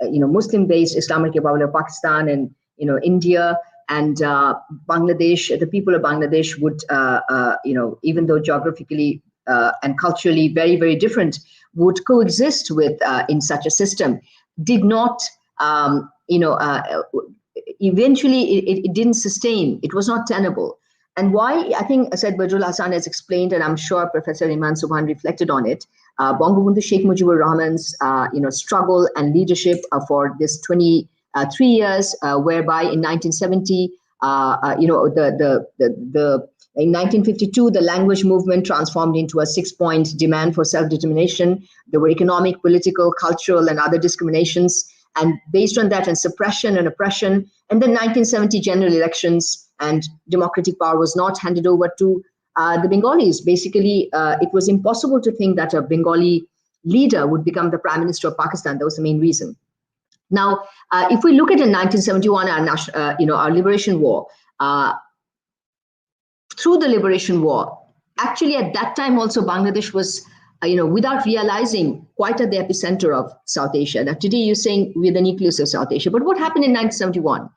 Muslim-based Islamic Republic of Pakistan and, India and Bangladesh. The people of Bangladesh would, even though geographically and culturally very, very different, would coexist with in such a system. Did not, eventually it didn't sustain. It was not tenable. And why, I think Syed Badrul Ahsan has explained, and I'm sure Professor Rehman Sobhan reflected on it, Bangabandhu Sheikh Mujibur Rahman's struggle and leadership for this 23 years, whereby in 1970, in 1952, the language movement transformed into a 6-point demand for self-determination. There were economic, political, cultural, and other discriminations. And based on that, and suppression and oppression, and then 1970 general elections, and democratic power was not handed over to the Bengalis. Basically, it was impossible to think that a Bengali leader would become the Prime Minister of Pakistan. That was the main reason. Now, if we look at in 1971, our liberation war, through the liberation war, actually at that time also Bangladesh was, without realizing, quite at the epicenter of South Asia. Now today you're saying we're the nucleus of South Asia, but what happened in 1971?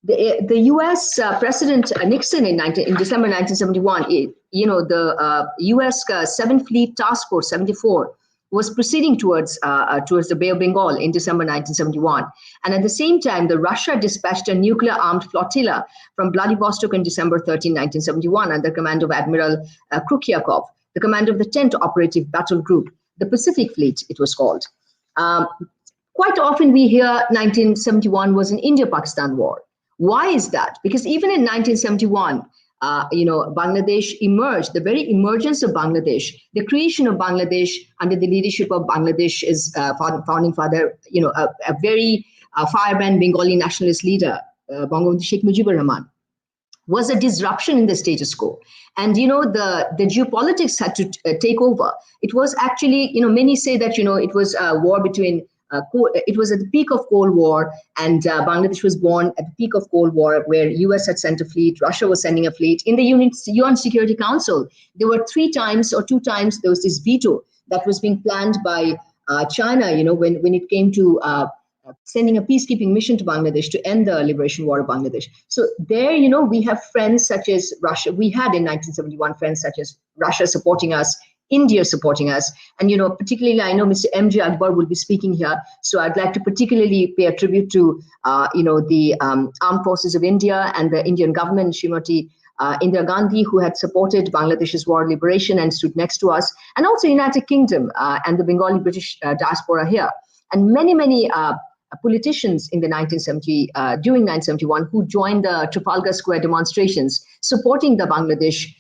The U.S. President Nixon in December 1971, the U.S. 7th Fleet Task Force 74 was proceeding towards the Bay of Bengal in December 1971. And at the same time, Russia dispatched a nuclear-armed flotilla from Vladivostok on December 13, 1971, under command of Admiral Krukiakov, the commander of the 10th Operative Battle Group, the Pacific Fleet, it was called. Quite often we hear 1971 was an India-Pakistan war. Why is that? Because even in 1971, Bangladesh emerged, the very emergence of Bangladesh, the creation of Bangladesh under the leadership of Bangladesh's founding father, a very firebrand Bengali nationalist leader, Bangabandhu Sheikh Mujibur Rahman, was a disruption in the status quo. And, the geopolitics had to take over. It was actually, many say that, it was a war between it was at the peak of Cold War, and Bangladesh was born at the peak of Cold War, where US had sent a fleet, Russia was sending a fleet. In the UN Security Council, there were 2 times there was this veto that was being planned by China, when it came to sending a peacekeeping mission to Bangladesh to end the liberation war of Bangladesh. So there, we have friends such as Russia. We had in 1971 friends such as Russia supporting us, India supporting us. And, particularly, I know Mr. M.J. Akbar will be speaking here. So I'd like to particularly pay a tribute to, the armed forces of India and the Indian government, Srimati Indira Gandhi, who had supported Bangladesh's war of liberation and stood next to us, and also United Kingdom and the Bengali British diaspora here. And many politicians in the during 1971 who joined the Trafalgar Square demonstrations supporting the Bangladesh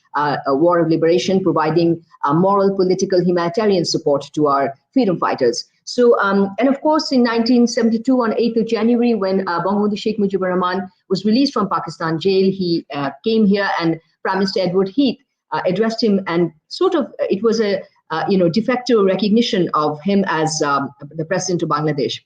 war of liberation, providing moral, political, humanitarian support to our freedom fighters. So, and of course, in 1972, on 8th of January, when Bangabandhu Sheikh Mujibur Rahman was released from Pakistan jail, he came here and Prime Minister Edward Heath addressed him, and sort of it was a de facto recognition of him as the president of Bangladesh.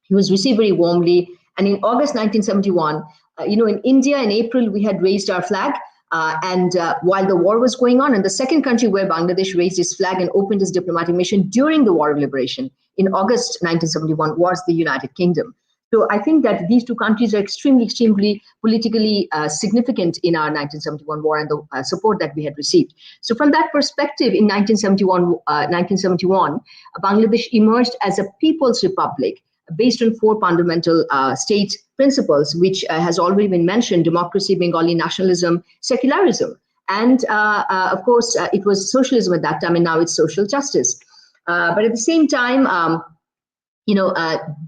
He was received very warmly. And in August 1971, in India in April, we had raised our flag. And while the war was going on, and the second country where Bangladesh raised its flag and opened its diplomatic mission during the War of Liberation in August 1971 was the United Kingdom. So I think that these 2 countries are extremely politically significant in our 1971 war and the support that we had received. So from that perspective, in 1971, Bangladesh emerged as a people's republic based on 4 fundamental state principles, which has already been mentioned: democracy, Bengali nationalism, secularism. And of course, it was socialism at that time, and now it's social justice. But at the same time,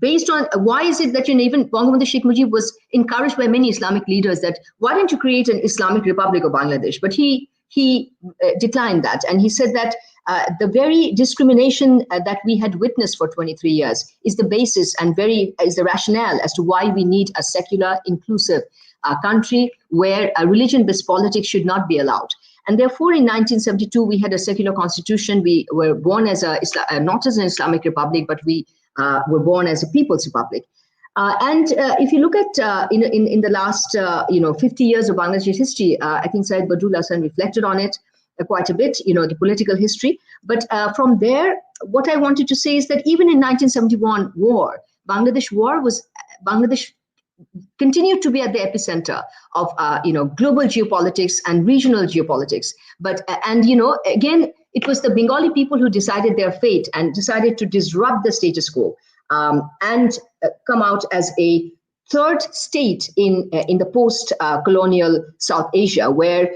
based on why is it that even Bangabandhu Sheikh Mujib was encouraged by many Islamic leaders that why don't you create an Islamic Republic of Bangladesh? But he declined that, and he said that the very discrimination that we had witnessed for 23 years is the basis and is the rationale as to why we need a secular, inclusive country where religion-based politics should not be allowed. And therefore, in 1972, we had a secular constitution. We were born as not as an Islamic republic, but we were born as a people's republic. And if you look at in the last 50 years of Bangladesh history, I think Syed Badrul Ahsan reflected on it quite a bit, the political history. But from there, what I wanted to say is that even in 1971 war, Bangladesh continued to be at the epicenter of global geopolitics and regional geopolitics. But again, it was the Bengali people who decided their fate and decided to disrupt the status quo and come out as a third state in the post-colonial South Asia, where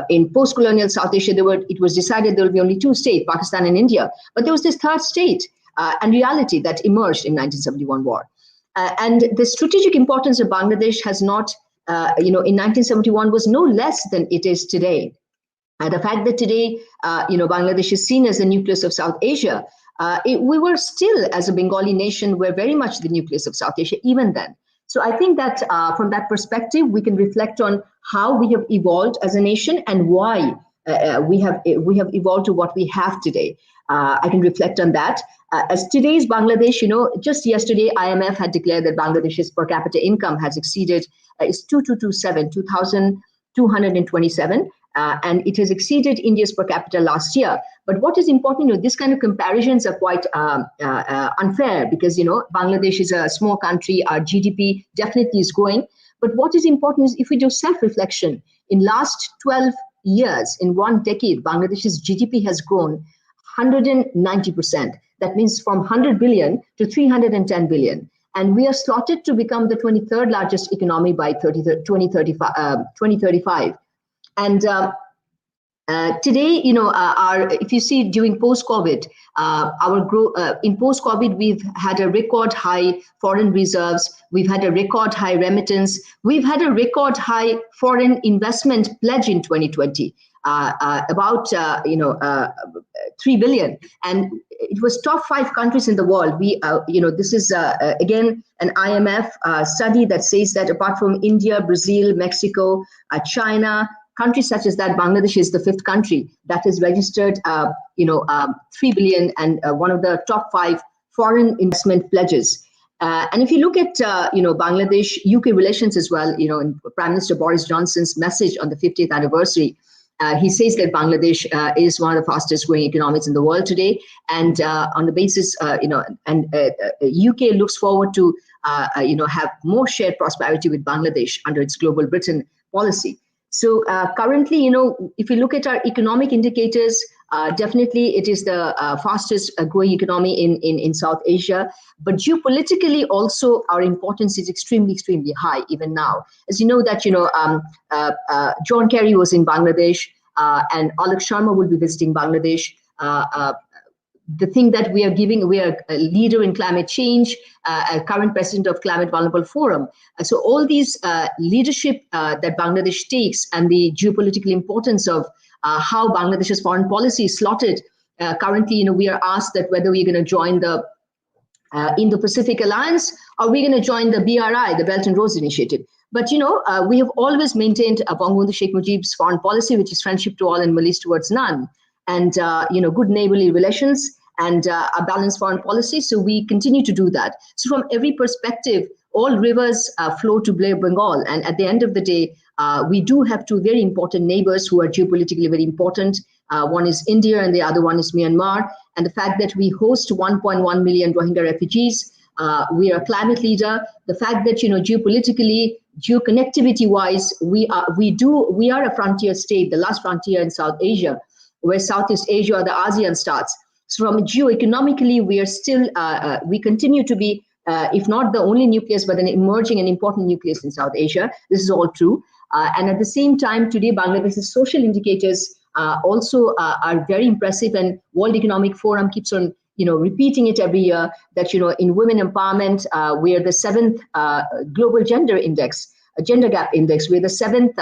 in post-colonial South Asia it was decided there will be only two states, Pakistan and India, but there was this third state and reality that emerged in 1971 war, and the strategic importance of Bangladesh has not, in 1971 was no less than it is today. The fact that today, Bangladesh is seen as the nucleus of South Asia. We were still, as a Bengali nation, we're very much the nucleus of South Asia even then. So I think that from that perspective, we can reflect on how we have evolved as a nation and why we have evolved to what we have today. I can reflect on that. As today's Bangladesh, just yesterday, IMF had declared that Bangladesh's per capita income has exceeded, is 2,227, and it has exceeded India's per capita last year. But what is important, this kind of comparisons are quite unfair because, Bangladesh is a small country, our GDP definitely is growing. But what is important is if we do self-reflection, in last 12 years, in one decade, Bangladesh's GDP has grown 190%. That means from 100 billion to 310 billion. And we are slotted to become the 23rd largest economy by 2035. And today, if you see during post-COVID, our growth in post-COVID, we've had a record high foreign reserves. We've had a record high remittance. We've had a record high foreign investment pledge in 2020, about 3 billion, and it was top 5 countries in the world. This is again an IMF study that says that apart from India, Brazil, Mexico, China, countries such as that, Bangladesh is the 5th country that has registered 3 billion and one of the top 5 foreign investment pledges. And if you look at Bangladesh-UK relations as well, in Prime Minister Boris Johnson's message on the 50th anniversary, he says that Bangladesh is one of the fastest growing economies in the world today, and on the basis, UK looks forward to have more shared prosperity with Bangladesh under its Global Britain policy. So currently, if you look at our economic indicators, definitely it is the fastest growing economy in South Asia. But geopolitically, also our importance is extremely, extremely high even now. As you know that John Kerry was in Bangladesh, and Alok Sharma will be visiting Bangladesh. The thing that we are a leader in climate change, a current president of Climate Vulnerable Forum. So all these leadership that Bangladesh takes and the geopolitical importance of how Bangladesh's foreign policy is slotted. Currently, we are asked that whether we're going to join the Indo-Pacific Alliance or we're going to join the BRI, the Belt and Roads Initiative. But, we have always maintained Bangabandhu Sheikh Mujib's foreign policy, which is friendship to all and malice towards none. And, good neighborly relations and a balanced foreign policy. So we continue to do that. So from every perspective, all rivers flow to Bengal. And at the end of the day, we do have 2 very important neighbors who are geopolitically very important. One is India and the other one is Myanmar. And the fact that we host 1.1 million Rohingya refugees, we are a climate leader. The fact that, geopolitically, geoconnectivity-wise, we are a frontier state, the last frontier in South Asia, where Southeast Asia or the ASEAN starts. So from geoeconomically, we are still, we continue to be, if not the only nucleus, but an emerging and important nucleus in South Asia. This is all true. And at the same time, today, Bangladesh's social indicators also are very impressive, and World Economic Forum keeps on, repeating it every year that, in women empowerment, we are the 7th global gender gap index. We're the 7th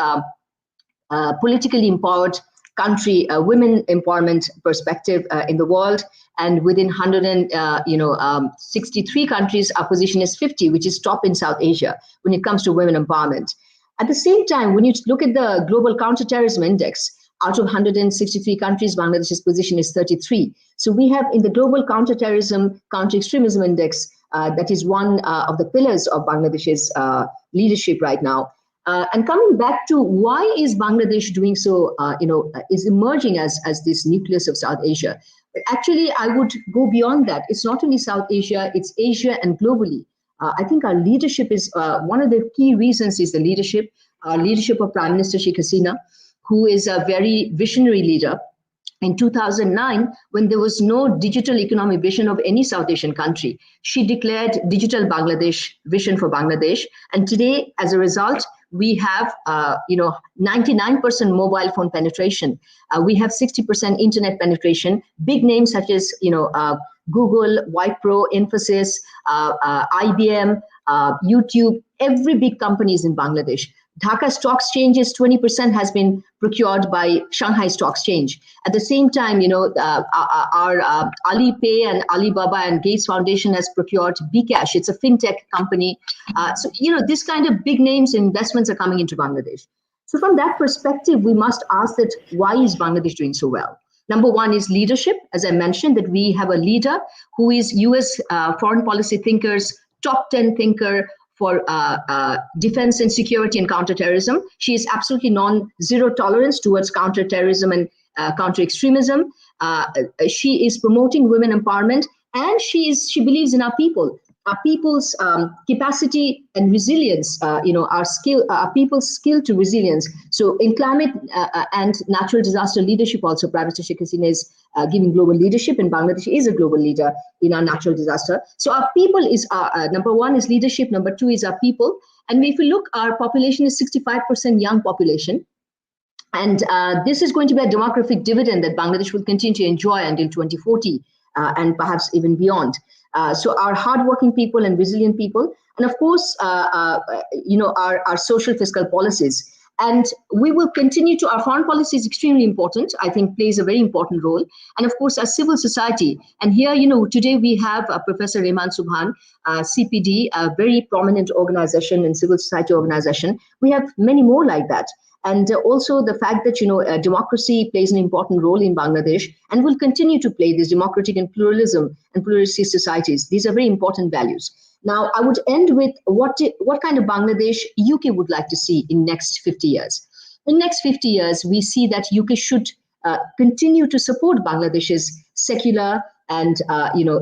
politically empowered country, women empowerment perspective in the world, and within 163 countries, our position is 50, which is top in South Asia when it comes to women empowerment. At the same time, when you look at the Global Counterterrorism Index, out of 163 countries, Bangladesh's position is 33. So we have in the Global Counterterrorism, Counter-Extremism Index, that is one of the pillars of Bangladesh's leadership right now. And coming back to why is Bangladesh doing so, is emerging as this nucleus of South Asia. But actually, I would go beyond that. It's not only South Asia, it's Asia and globally. I think our leadership is, one of the key reasons is the leadership of Prime Minister Sheikh Hasina, who is a very visionary leader. in 2009, when there was no digital economic vision of any South Asian country. She declared Digital Bangladesh, Vision for Bangladesh. And today, as a result, we have 99% mobile phone penetration. We have 60% internet penetration. Big names such as Google, Wipro, Infosys, IBM, YouTube, every big company is in Bangladesh. Dhaka Stock Exchange's 20% has been procured by Shanghai Stock Exchange. At the same time, our Alipay and Alibaba and Gates Foundation has procured Bcash. It's a fintech company. So this kind of big names investments are coming into Bangladesh. So from that perspective, we must ask that why is Bangladesh doing so well? Number one is leadership. As I mentioned, that we have a leader who is US foreign policy thinkers, top 10 thinker for defense and security and counterterrorism. She is absolutely zero tolerance towards counterterrorism and counter-extremism. She is promoting women empowerment, and she believes in our people's capacity and resilience. Our people's skill to resilience. So in climate and natural disaster leadership, also Prime Minister Sheikh Hasina is giving global leadership, and Bangladesh is a global leader in our natural disaster. So our people is number one is leadership. Number two is our people. And if we look, our population is 65% young population. And this is going to be a demographic dividend that Bangladesh will continue to enjoy until 2040 and perhaps even beyond. So our hardworking people and resilient people, and of course, our social fiscal policies. And we will continue to, our foreign policy is extremely important, I think plays a very important role. And of course, our civil society. And here, today we have Professor Rehman Sobhan, CPD, a very prominent organization and civil society organization. We have many more like that. And also the fact that, democracy plays an important role in Bangladesh and will continue to play this democratic and pluralism and pluralistic societies. These are very important values. Now, I would end with what kind of Bangladesh UK would like to see in next 50 years. In next 50 years, we see that UK should continue to support Bangladesh's secular and,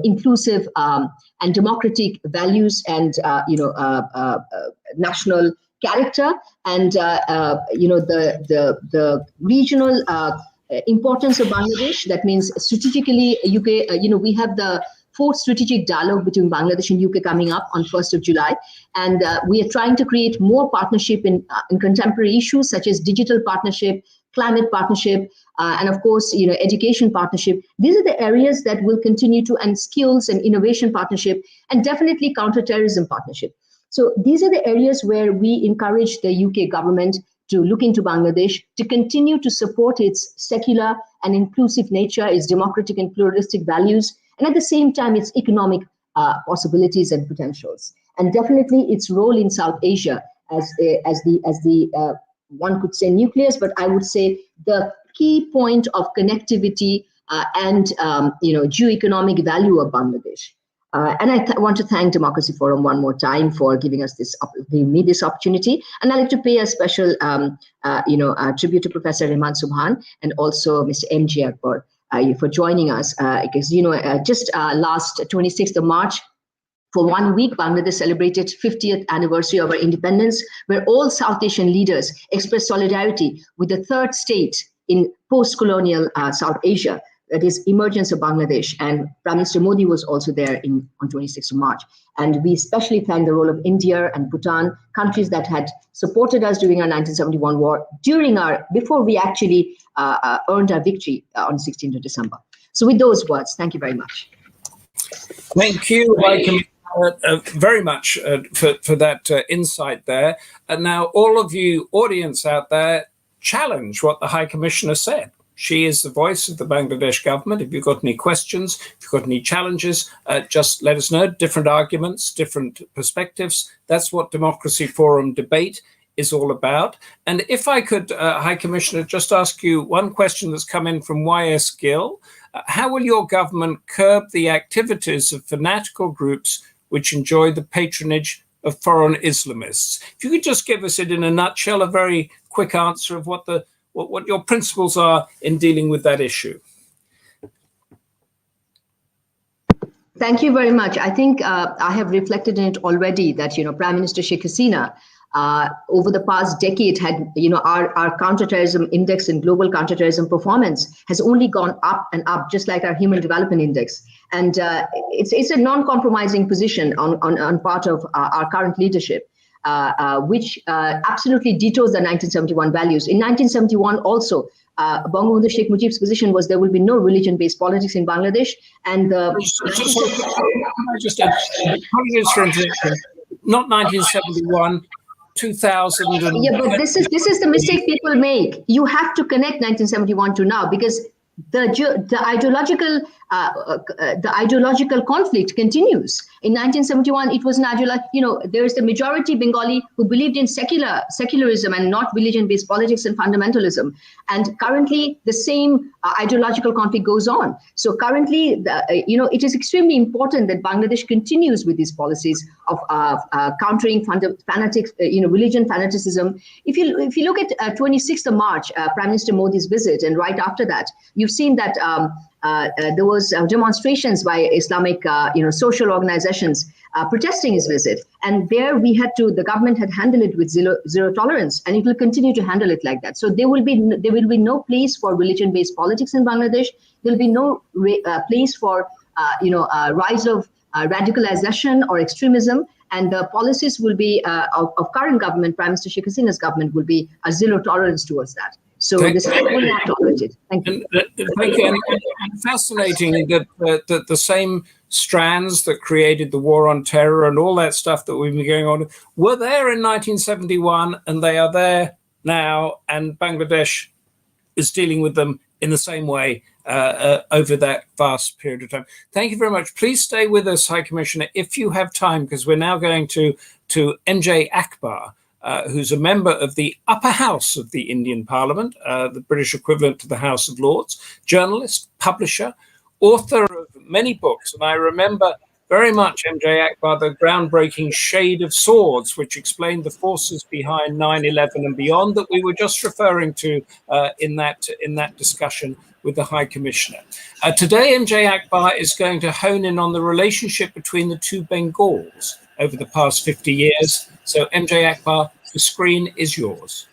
inclusive and democratic values and, national character and the regional importance of Bangladesh. That means strategically, UK. We have the 4th strategic dialogue between Bangladesh and UK coming up on 1st of July, and we are trying to create more partnership in contemporary issues such as digital partnership, climate partnership, and of course, education partnership. These are the areas that will continue to, and skills and innovation partnership, and definitely counterterrorism partnership. So these are the areas where we encourage the UK government to look into Bangladesh, to continue to support its secular and inclusive nature, its democratic and pluralistic values, and at the same time, its economic possibilities and potentials. And definitely its role in South Asia as the one could say nucleus, but I would say the key point of connectivity and geo-economic value of Bangladesh. And I want to thank Democracy Forum one more time for giving me this opportunity. And I'd like to pay a special, tribute to Professor Rehman Sobhan and also Mr. M.J. Akbar for joining us. Because, just last 26th of March, for 1 week, Bangladesh celebrated 50th anniversary of our independence, where all South Asian leaders expressed solidarity with the third state in post-colonial South Asia. That is emergence of Bangladesh, and Prime Minister Modi was also there on 26th of March. And we especially thank the role of India and Bhutan, countries that had supported us during our 1971 war, before we actually earned our victory on 16th of December. So with those words, thank you very much. Thank you very much for that insight there. And now all of you audience out there, challenge what the High Commissioner said. She is the voice of the Bangladesh government. If you've got any questions, if you've got any challenges, just let us know. Different arguments, different perspectives. That's what Democracy Forum debate is all about. And if I could, High Commissioner, just ask you one question that's come in from YS Gill. How will your government curb the activities of fanatical groups which enjoy the patronage of foreign Islamists? If you could just give us it in a nutshell, a very quick answer of what your principles are in dealing with that issue. Thank you very much. I think I have reflected in it already that, Prime Minister Sheikh Hasina over the past decade had, our counterterrorism index and global counterterrorism performance has only gone up and up, just like our human development index. And it's a non-compromising position on part of our current leadership, which absolutely detours the 1971 values. In 1971 also, Bangabandhu Sheikh Mujib's position was there will be no religion-based politics in Bangladesh. And not 1971, 2000. Yeah, but this is the mistake people make. You have to connect 1971 to now, because the ideological conflict continues. In 1971, it was an there is the majority Bengali who believed in secularism and not religion-based politics and fundamentalism. And currently, the same ideological conflict goes on. So currently, it is extremely important that Bangladesh continues with these policies of countering fanatics, religion fanaticism. If you look at 26th of March, Prime Minister Modi's visit, and right after that, you've seen that there was demonstrations by Islamic, social organizations protesting his visit, and there the government had handled it with zero tolerance, and it will continue to handle it like that. So there will be no place for religion-based politics in Bangladesh. There will be no place for rise of radicalization or extremism, and the policies will be of current government, Prime Minister Sheikh Hasina's government, will be a zero tolerance towards that. So this is not tolerated. Thank you. Thank you. And fascinating that the same strands that created the war on terror and all that stuff that we've been going on were there in 1971, and they are there now, and Bangladesh is dealing with them in the same way over that vast period of time. Thank you very much. Please stay with us, High Commissioner, if you have time, because we're now going to MJ Akbar, who's a member of the upper house of the Indian Parliament, the British equivalent to the House of Lords, journalist, publisher, author of many books. And I remember very much, MJ Akbar, the groundbreaking Shade of Swords, which explained the forces behind 9/11 and beyond that we were just referring to in that discussion with the High Commissioner. Today, MJ Akbar is going to hone in on the relationship between the two Bengals over the past 50 years. So, MJ Akbar, the screen is yours.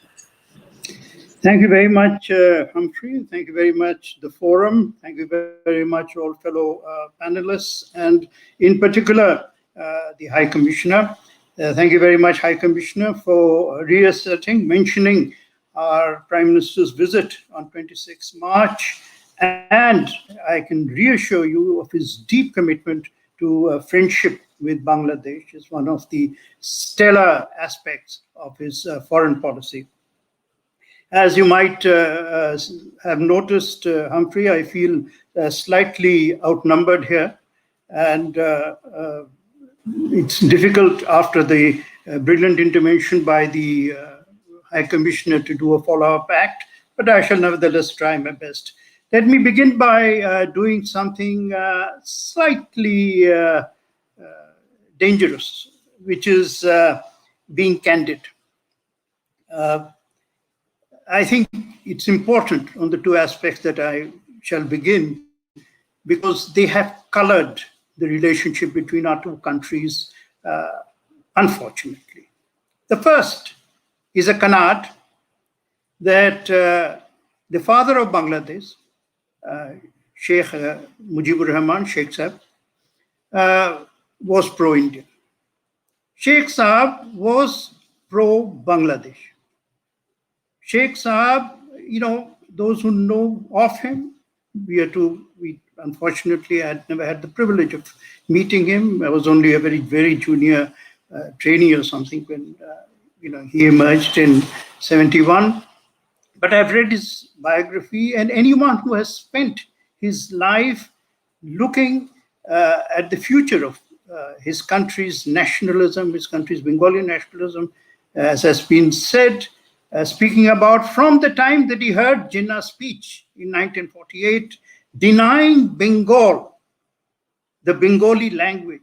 Thank you very much, Humphrey. Thank you very much, the forum. Thank you very much, all fellow panelists, and in particular, the High Commissioner. Thank you very much, High Commissioner, for mentioning our Prime Minister's visit on 26 March. And I can reassure you of his deep commitment to friendship with Bangladesh. Is one of the stellar aspects of his foreign policy. As you might have noticed, Humphrey, I feel slightly outnumbered here, and it's difficult after the brilliant intervention by the High Commissioner to do a follow-up act, but I shall nevertheless try my best. Let me begin by doing something slightly dangerous, which is being candid. I think it's important on the two aspects that I shall begin, because they have colored the relationship between our two countries, unfortunately. The first is a canard that the father of Bangladesh, Sheikh Mujibur Rahman, Sheikh Saab, was pro-Indian. Sheikh Saab was pro-Bangladesh. Sheikh Saab, those who know of him, we unfortunately had never had the privilege of meeting him. I was only a very, very junior trainee or something when, he emerged in 71. But I've read his biography, and anyone who has spent his life looking at the future of his country's nationalism, his country's Bengali nationalism, as has been said, speaking about from the time that he heard Jinnah's speech in 1948, denying Bengal, the Bengali language.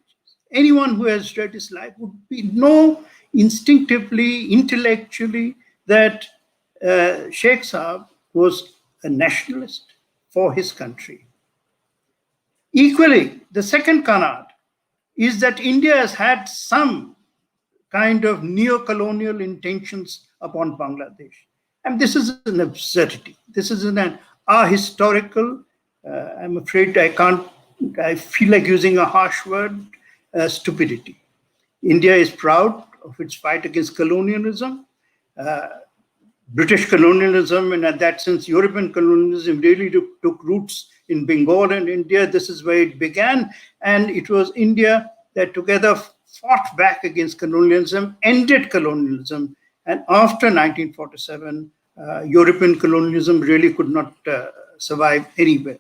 Anyone who has read his life would know instinctively, intellectually, that Sheikh Saab was a nationalist for his country. Equally, the second canard is that India has had some kind of neo-colonial intentions upon Bangladesh. And this is an absurdity. This is an ahistorical, I'm afraid I feel like using a harsh word, stupidity. India is proud of its fight against colonialism. British colonialism, and in that sense, European colonialism really took roots in Bengal and India. This is where it began. And it was India that together fought back against colonialism, ended colonialism. And after 1947, European colonialism really could not survive anywhere.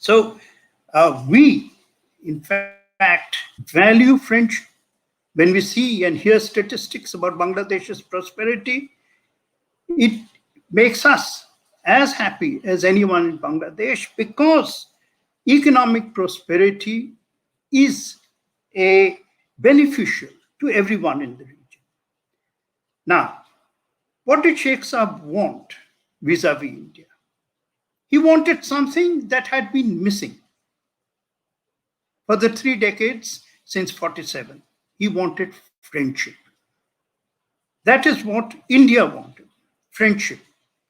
So we, in fact, value friendship. When we see and hear statistics about Bangladesh's prosperity, it makes us as happy as anyone in Bangladesh, because economic prosperity is a beneficial to everyone in the region. Now, what did Sheikh Saab want vis-a-vis India? He wanted something that had been missing for the 3 decades since 47. He wanted friendship. That is what India wanted, friendship.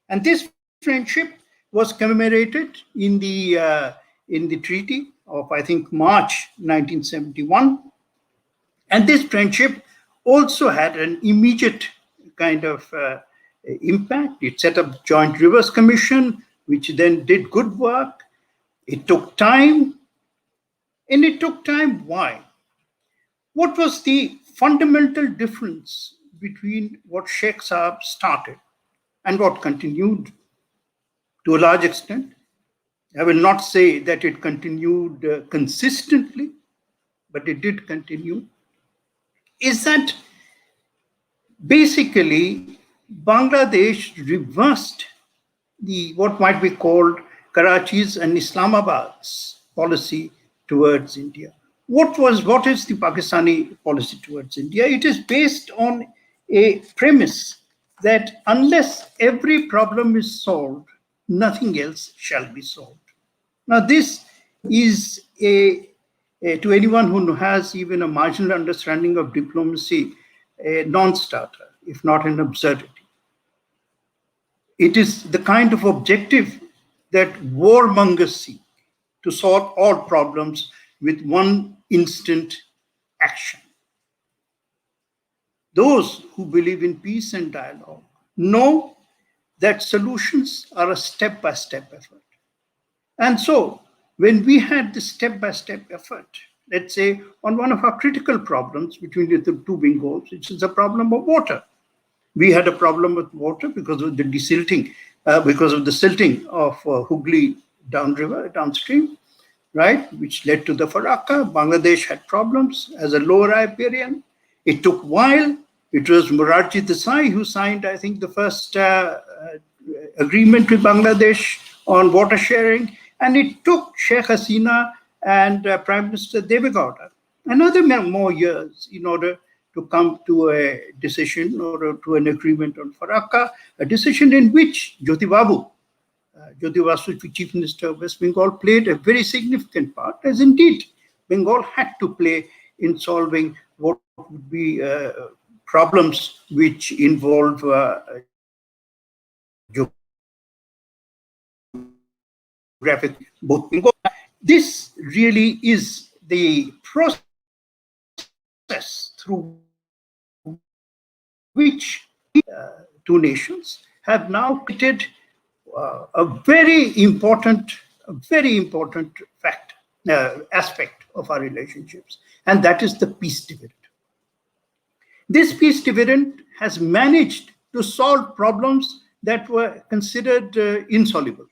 And this friendship was commemorated in the treaty of, I think, March 1971. And this friendship also had an immediate kind of impact. It set up Joint Rivers Commission, which then did good work. It took time. And it took time. Why? What was the fundamental difference between what Sheikh Saab started and what continued to a large extent? I will not say that it continued consistently, but it did continue. Is that basically Bangladesh reversed what might be called Karachi's and Islamabad's policy towards India. What is the Pakistani policy towards India? It is based on a premise that unless every problem is solved, nothing else shall be solved. Now, this is to anyone who has even a marginal understanding of diplomacy, a non-starter, if not an absurdity. It is the kind of objective that warmongers seek, to solve all problems with one instant action. Those who believe in peace and dialogue know that solutions are a step-by-step effort. And so, when we had this step-by-step effort, let's say on one of our critical problems between the two Bengals, which is the problem of water. We had a problem with water because of the desilting, because of the silting of Hooghly downstream, right, which led to the Farakka. Bangladesh had problems as a lower riparian. It took a while. It was Morarji Desai who signed, I think, the first agreement with Bangladesh on water sharing. And it took Sheikh Hasina and Prime Minister Devegowda another more years in order to come to a decision or to an agreement on Farakka, a decision in which Jyoti Basu, Chief Minister of West Bengal, played a very significant part, as indeed Bengal had to play in solving what would be problems which involve geographic both Bengal. This really is the process through which two nations have now created a very important aspect of our relationships, and that is the peace dividend. This peace dividend has managed to solve problems that were considered insoluble.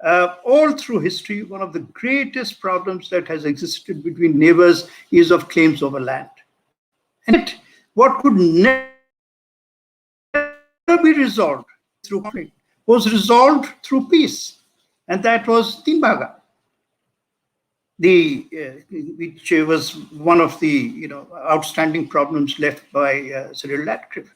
All through history, one of the greatest problems that has existed between neighbors is of claims over land. And what could never be resolved through conflict was resolved through peace, and that was Timbaga, which was one of the outstanding problems left by Cyril Radcliffe.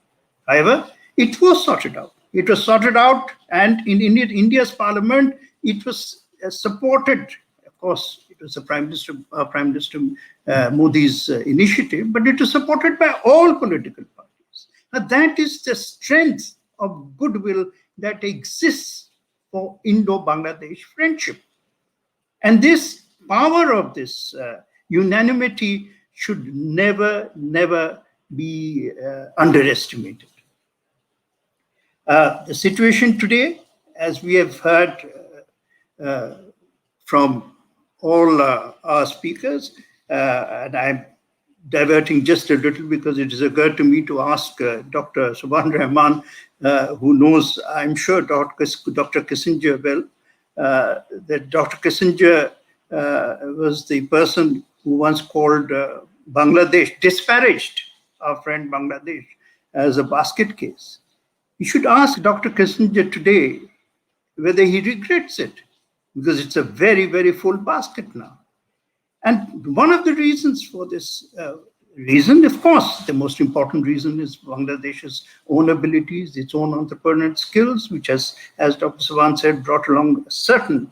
However, it was sorted out. It was sorted out, and in India's parliament, it was supported. Of course, it was the Prime Minister Modi's initiative, but it was supported by all political parties. Now, that is the strength of goodwill that exists for Indo-Bangladesh friendship. And this power of this unanimity should never, never be underestimated. The situation today, as we have heard from all our speakers, and I'm diverting just a little because it has occurred to me to ask Dr. Sobhan Rehman, who knows, I'm sure, Dr. Kissinger well, that Dr. Kissinger was the person who once called Bangladesh, disparaged our friend Bangladesh as a basket case. You should ask Dr. Kissinger today whether he regrets it, because it's a very, very full basket now. And one of the reasons for this reason, of course, the most important reason is Bangladesh's own abilities, its own entrepreneurial skills, which has, as Dr. Sobhan said, brought along a certain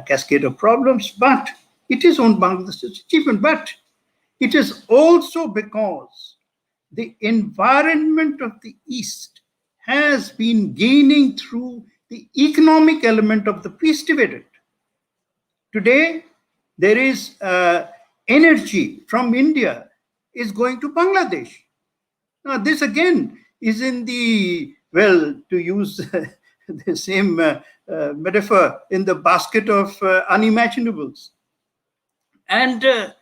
cascade of problems, but it is on Bangladesh's achievement. But it is also because the environment of the East has been gaining through the economic element of the peace dividend. Today, there is energy from India is going to Bangladesh. Now, this again is in the, well, to use the same metaphor, in the basket of unimaginables. And there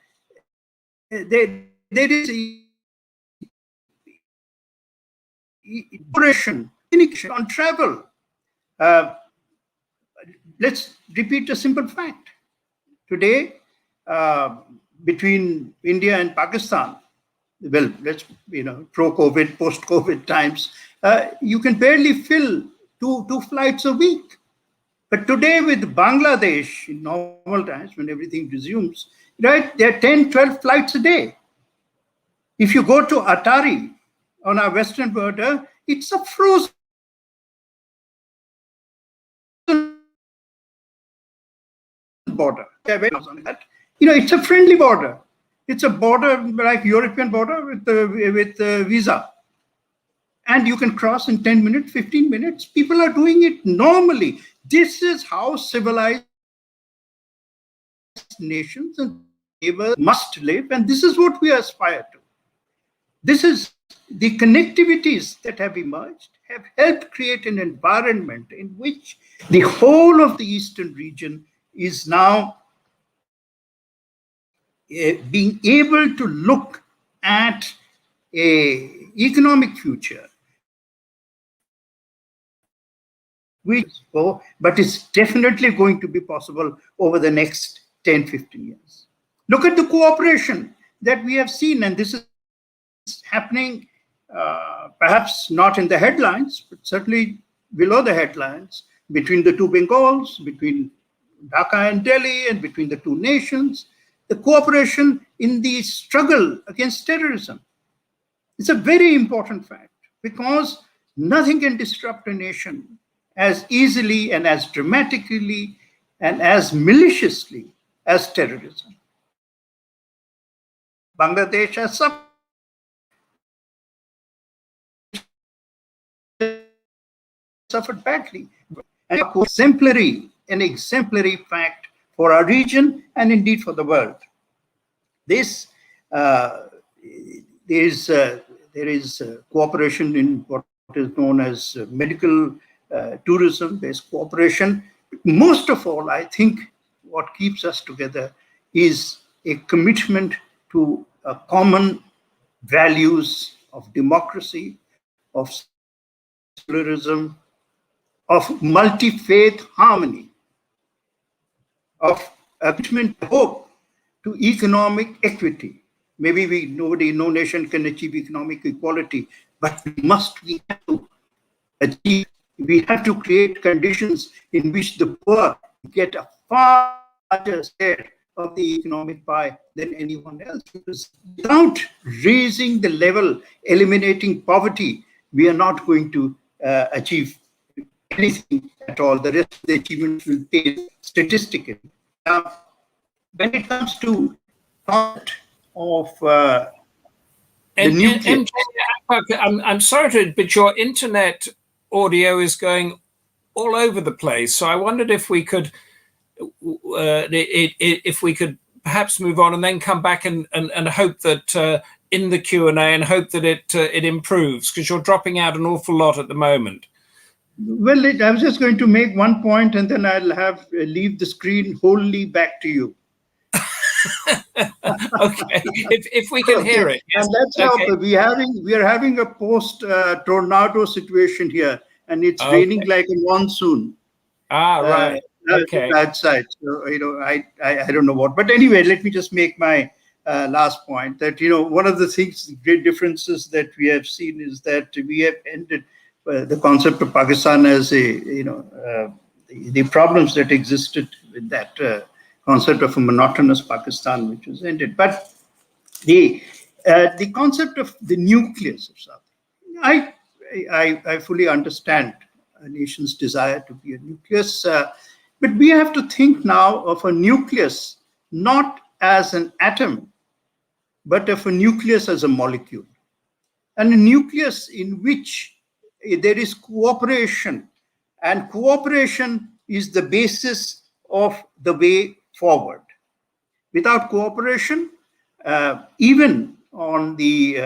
is operation on travel. Let's repeat a simple fact. Today, between India and Pakistan, well, let's, pro-COVID, post-COVID times, you can barely fill two flights a week. But today with Bangladesh, in normal times, when everything resumes, right, there are 10, 12 flights a day. If you go to Atari on our western border, it's a frozen border. It's a friendly border. It's a border like European border with visa. And you can cross in 10 minutes, 15 minutes. People are doing it normally. This is how civilized nations and neighbors must live. And this is what we aspire to. This is the connectivities that have emerged, have helped create an environment in which the whole of the Eastern region is now being able to look at an economic future, but it's definitely going to be possible over the next 10, 15 years. Look at the cooperation that we have seen, and this is happening perhaps not in the headlines, but certainly below the headlines, between the two Bengals, between Dhaka and Delhi, and between the two nations, the cooperation in the struggle against terrorism. It's a very important fact, because nothing can disrupt a nation as easily and as dramatically and as maliciously as terrorism. Bangladesh has suffered badly. And an exemplary fact for our region and indeed for the world. This there is cooperation in what is known as medical tourism. There's cooperation. Most of all, I think what keeps us together is a commitment to common values of democracy, of pluralism, of multi-faith harmony, of commitment, hope to economic equity. Maybe no nation can achieve economic equality, but we have to create conditions in which the poor get a far larger share of the economic pie than anyone else. Because without raising the level, eliminating poverty, we are not going to achieve anything at all. The rest of the achievements will pay statistically. Now, when it comes to thought of the nucleus. I'm sorry to, but your internet audio is going all over the place. So I wondered if we could, perhaps move on and then come back and hope that in the Q&A and hope that it improves, because you're dropping out an awful lot at the moment. Well, I was just going to make one point, and then I'll have leave the screen wholly back to you. Okay, if we can hear it. Yes. And that's how we are having a post tornado situation here, and it's raining like a monsoon. Right. Okay. That side. So I don't know what, but anyway, let me just make my last point that one of the things, great differences that we have seen is that we have ended the concept of Pakistan as the problems that existed with that concept of a monotonous Pakistan, which was ended. But the concept of the nucleus of something, I fully understand a nation's desire to be a nucleus, but we have to think now of a nucleus not as an atom, but of a nucleus as a molecule, and a nucleus in which there is cooperation, and cooperation is the basis of the way forward. Without cooperation, even on the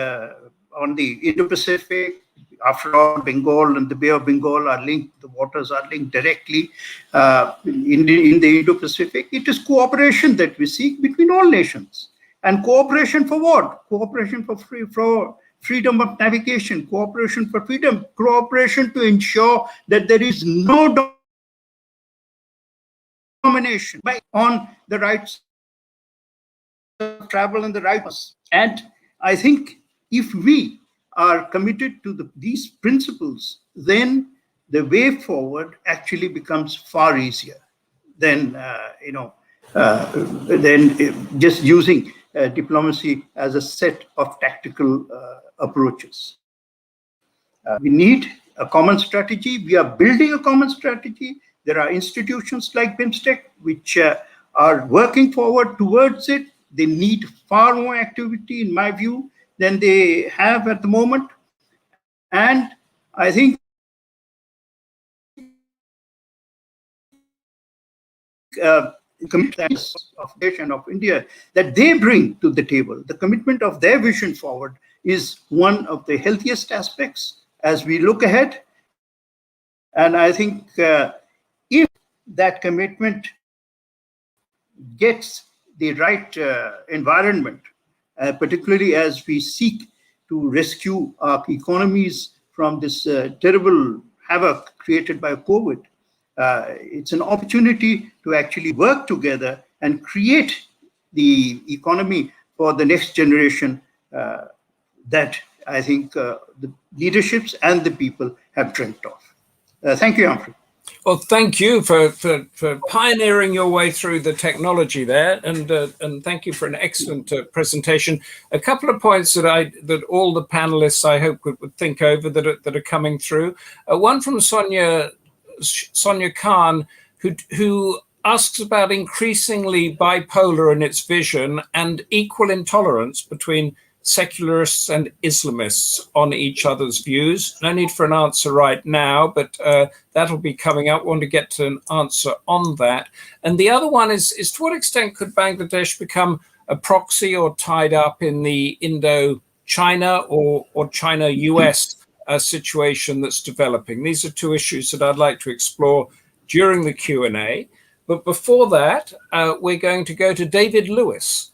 Indo-Pacific, after all, Bengal and the Bay of Bengal are linked, the waters are linked directly in the Indo-Pacific. It is cooperation that we seek between all nations. And cooperation for what? Cooperation for freedom of navigation, cooperation for freedom, cooperation to ensure that there is no domination on the rights of travel and the rights. And I think if we are committed to these principles, then the way forward actually becomes far easier than just using diplomacy as a set of tactical approaches. We need a common strategy. We are building a common strategy. There are institutions like BIMSTEC which are working forward towards it. They need far more activity, in my view, than they have at the moment. And I think commitment of nation of India that they bring to the table, the commitment of their vision forward, is one of the healthiest aspects as we look ahead. And I think if that commitment gets the right environment, particularly as we seek to rescue our economies from this terrible havoc created by COVID, it's an opportunity to actually work together and create the economy for the next generation that I think the leaderships and the people have dreamt of. Thank you, Humphrey. Well, thank you for pioneering your way through the technology there, and thank you for an excellent presentation. A couple of points that all the panelists, I hope, would think over that are coming through. One from Sonia Khan, who asks about increasingly bipolar in its vision and equal intolerance between secularists and Islamists on each other's views. No need for an answer right now, but that'll be coming up. I want to get to an answer on that. And the other one is to what extent could Bangladesh become a proxy or tied up in the Indo-China or China-US situation that's developing? These are two issues that I'd like to explore during the Q&A. But before that, we're going to go to David Lewis,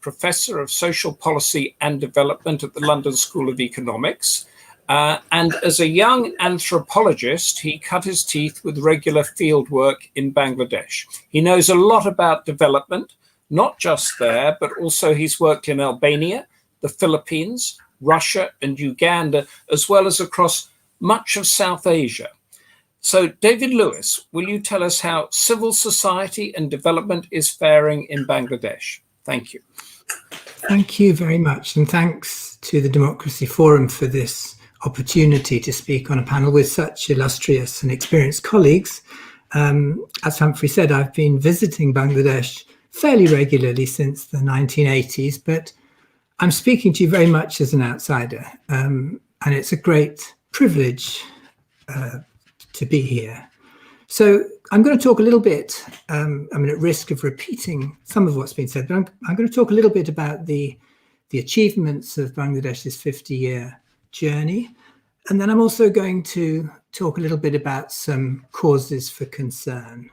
Professor of Social Policy and Development at the London School of Economics. And as a young anthropologist, he cut his teeth with regular field work in Bangladesh. He knows a lot about development, not just there, but also he's worked in Albania, the Philippines, Russia, and Uganda, as well as across much of South Asia. So, David Lewis, will you tell us how civil society and development is faring in Bangladesh? Thank you. Thank you very much. And thanks to the Democracy Forum for this opportunity to speak on a panel with such illustrious and experienced colleagues. As Humphrey said, I've been visiting Bangladesh fairly regularly since the 1980s, but I'm speaking to you very much as an outsider, and it's a great privilege to be here. So I'm going to talk a little bit, I'm at risk of repeating some of what's been said, but I'm going to talk a little bit about the achievements of Bangladesh's 50-year journey. And then I'm also going to talk a little bit about some causes for concern.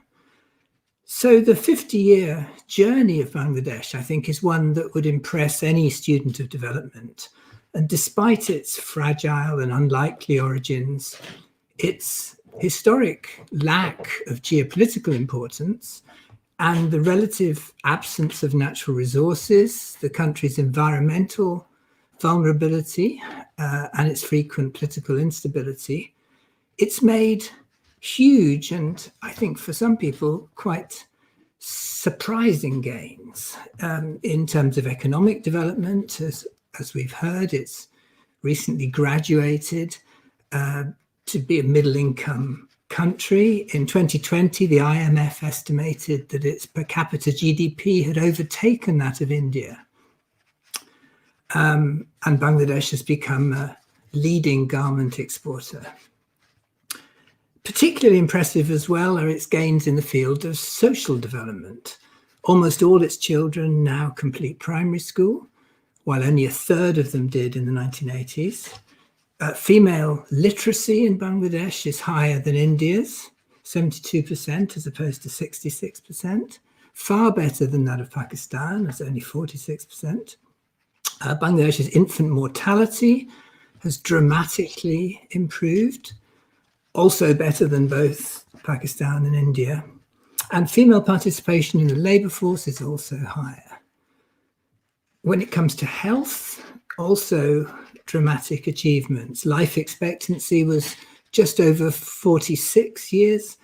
So the 50-year journey of Bangladesh, I think, is one that would impress any student of development. And despite its fragile and unlikely origins, its historic lack of geopolitical importance and the relative absence of natural resources, the country's environmental vulnerability, and its frequent political instability, it's made huge and, I think for some people, quite surprising gains in terms of economic development. As we've heard, it's recently graduated to be a middle-income country. In 2020, the IMF estimated that its per capita GDP had overtaken that of India. And Bangladesh has become a leading garment exporter. Particularly impressive as well are its gains in the field of social development. Almost all its children now complete primary school, while only a third of them did in the 1980s. Female literacy in Bangladesh is higher than India's, 72% as opposed to 66%, far better than that of Pakistan, it's only 46%. Bangladesh's infant mortality has dramatically improved, also better than both Pakistan and India. And female participation in the labour force is also higher. When it comes to health, also dramatic achievements. Life expectancy was just over 46 years.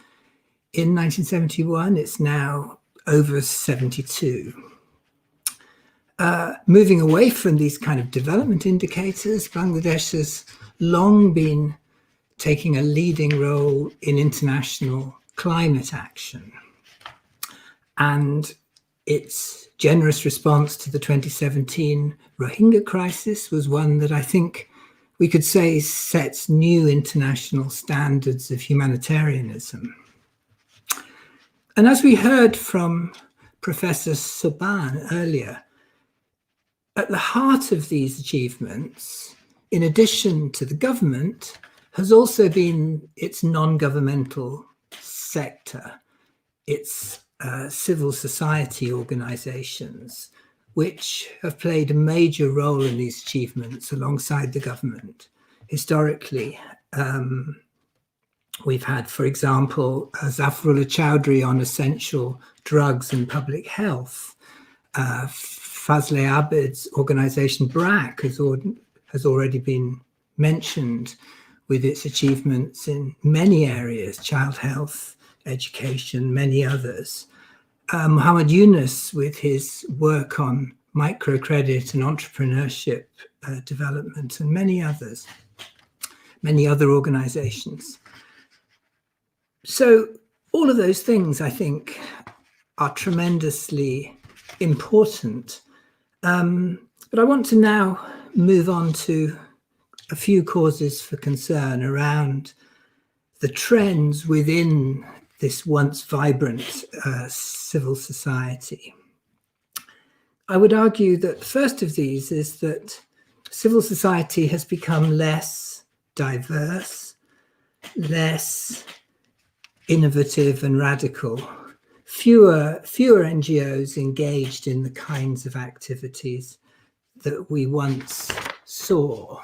In 1971, it's now over 72. Moving away from these kind of development indicators, Bangladesh has long been taking a leading role in international climate action. And its generous response to the 2017 Rohingya crisis was one that I think we could say sets new international standards of humanitarianism. And as we heard from Professor Sobhan earlier, at the heart of these achievements, in addition to the government, has also been its non-governmental sector, its civil society organizations, which have played a major role in these achievements alongside the government. Historically, we've had, for example, Zafrullah Chowdhury on essential drugs and public health. Fazle Abed's organization BRAC has already been mentioned with its achievements in many areas, child health, education, many others. Muhammad Yunus with his work on microcredit and entrepreneurship development, and many others, many other organizations. So all of those things, I think, are tremendously important. But I want to now move on to a few causes for concern around the trends within this once vibrant civil society. I would argue that the first of these is that civil society has become less diverse, less innovative and radical, fewer NGOs engaged in the kinds of activities that we once saw.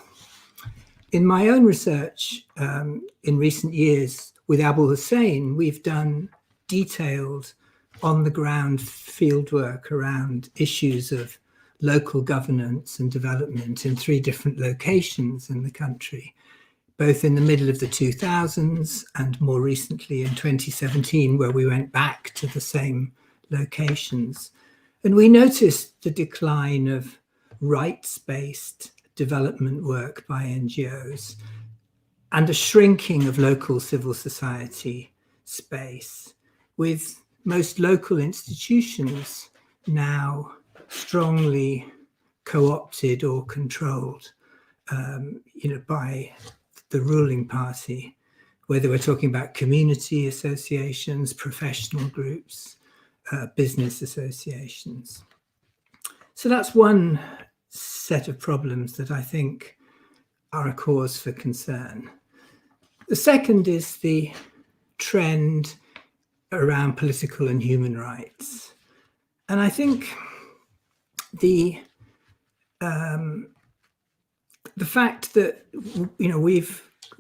In my own research in recent years with Abu Hussein, we've done detailed on-the-ground fieldwork around issues of local governance and development in 3 different locations in the country, both in the middle of the 2000s and more recently in 2017, where we went back to the same locations. And we noticed the decline of rights-based development work by NGOs and a shrinking of local civil society space, with most local institutions now strongly co-opted or controlled, by the ruling party, whether we're talking about community associations, professional groups, business associations. So that's one set of problems that I think are a cause for concern. The second is the trend around political and human rights. And I think the fact that,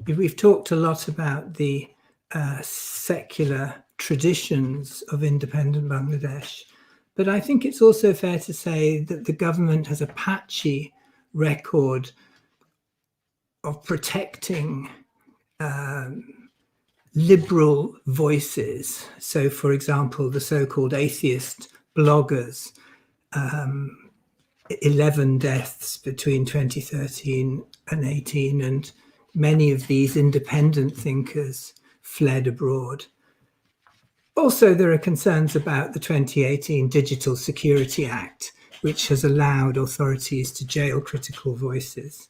we've talked a lot about the secular traditions of independent Bangladesh, but I think it's also fair to say that the government has a patchy record of protecting liberal voices. So, for example, the so-called atheist bloggers, 11 deaths between 2013 and 18, and many of these independent thinkers fled abroad. Also, there are concerns about the 2018 Digital Security Act, which has allowed authorities to jail critical voices.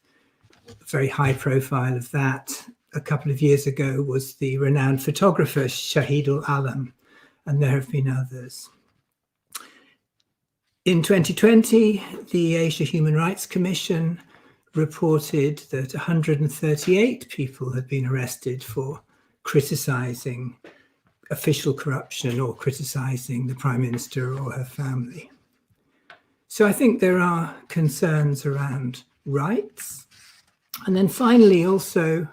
A very high profile of that a couple of years ago was the renowned photographer Shahidul Alam, and there have been others. In 2020, the Asia Human Rights Commission reported that 138 people had been arrested for criticizing official corruption or criticizing the Prime Minister or her family. So I think there are concerns around rights. And then finally, also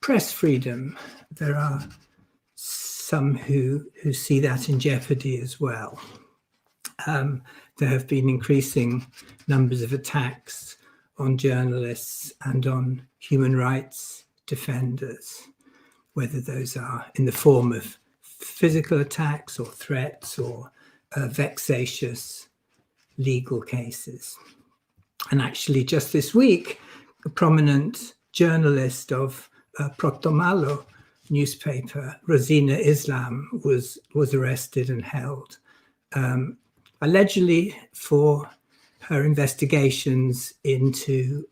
press freedom. There are some who see that in jeopardy as well. There have been increasing numbers of attacks on journalists and on human rights defenders, whether those are in the form of physical attacks or threats or vexatious legal cases. And actually, just this week, a prominent journalist of Proktomalo newspaper, Rosina Islam, was arrested and held, allegedly for her investigations into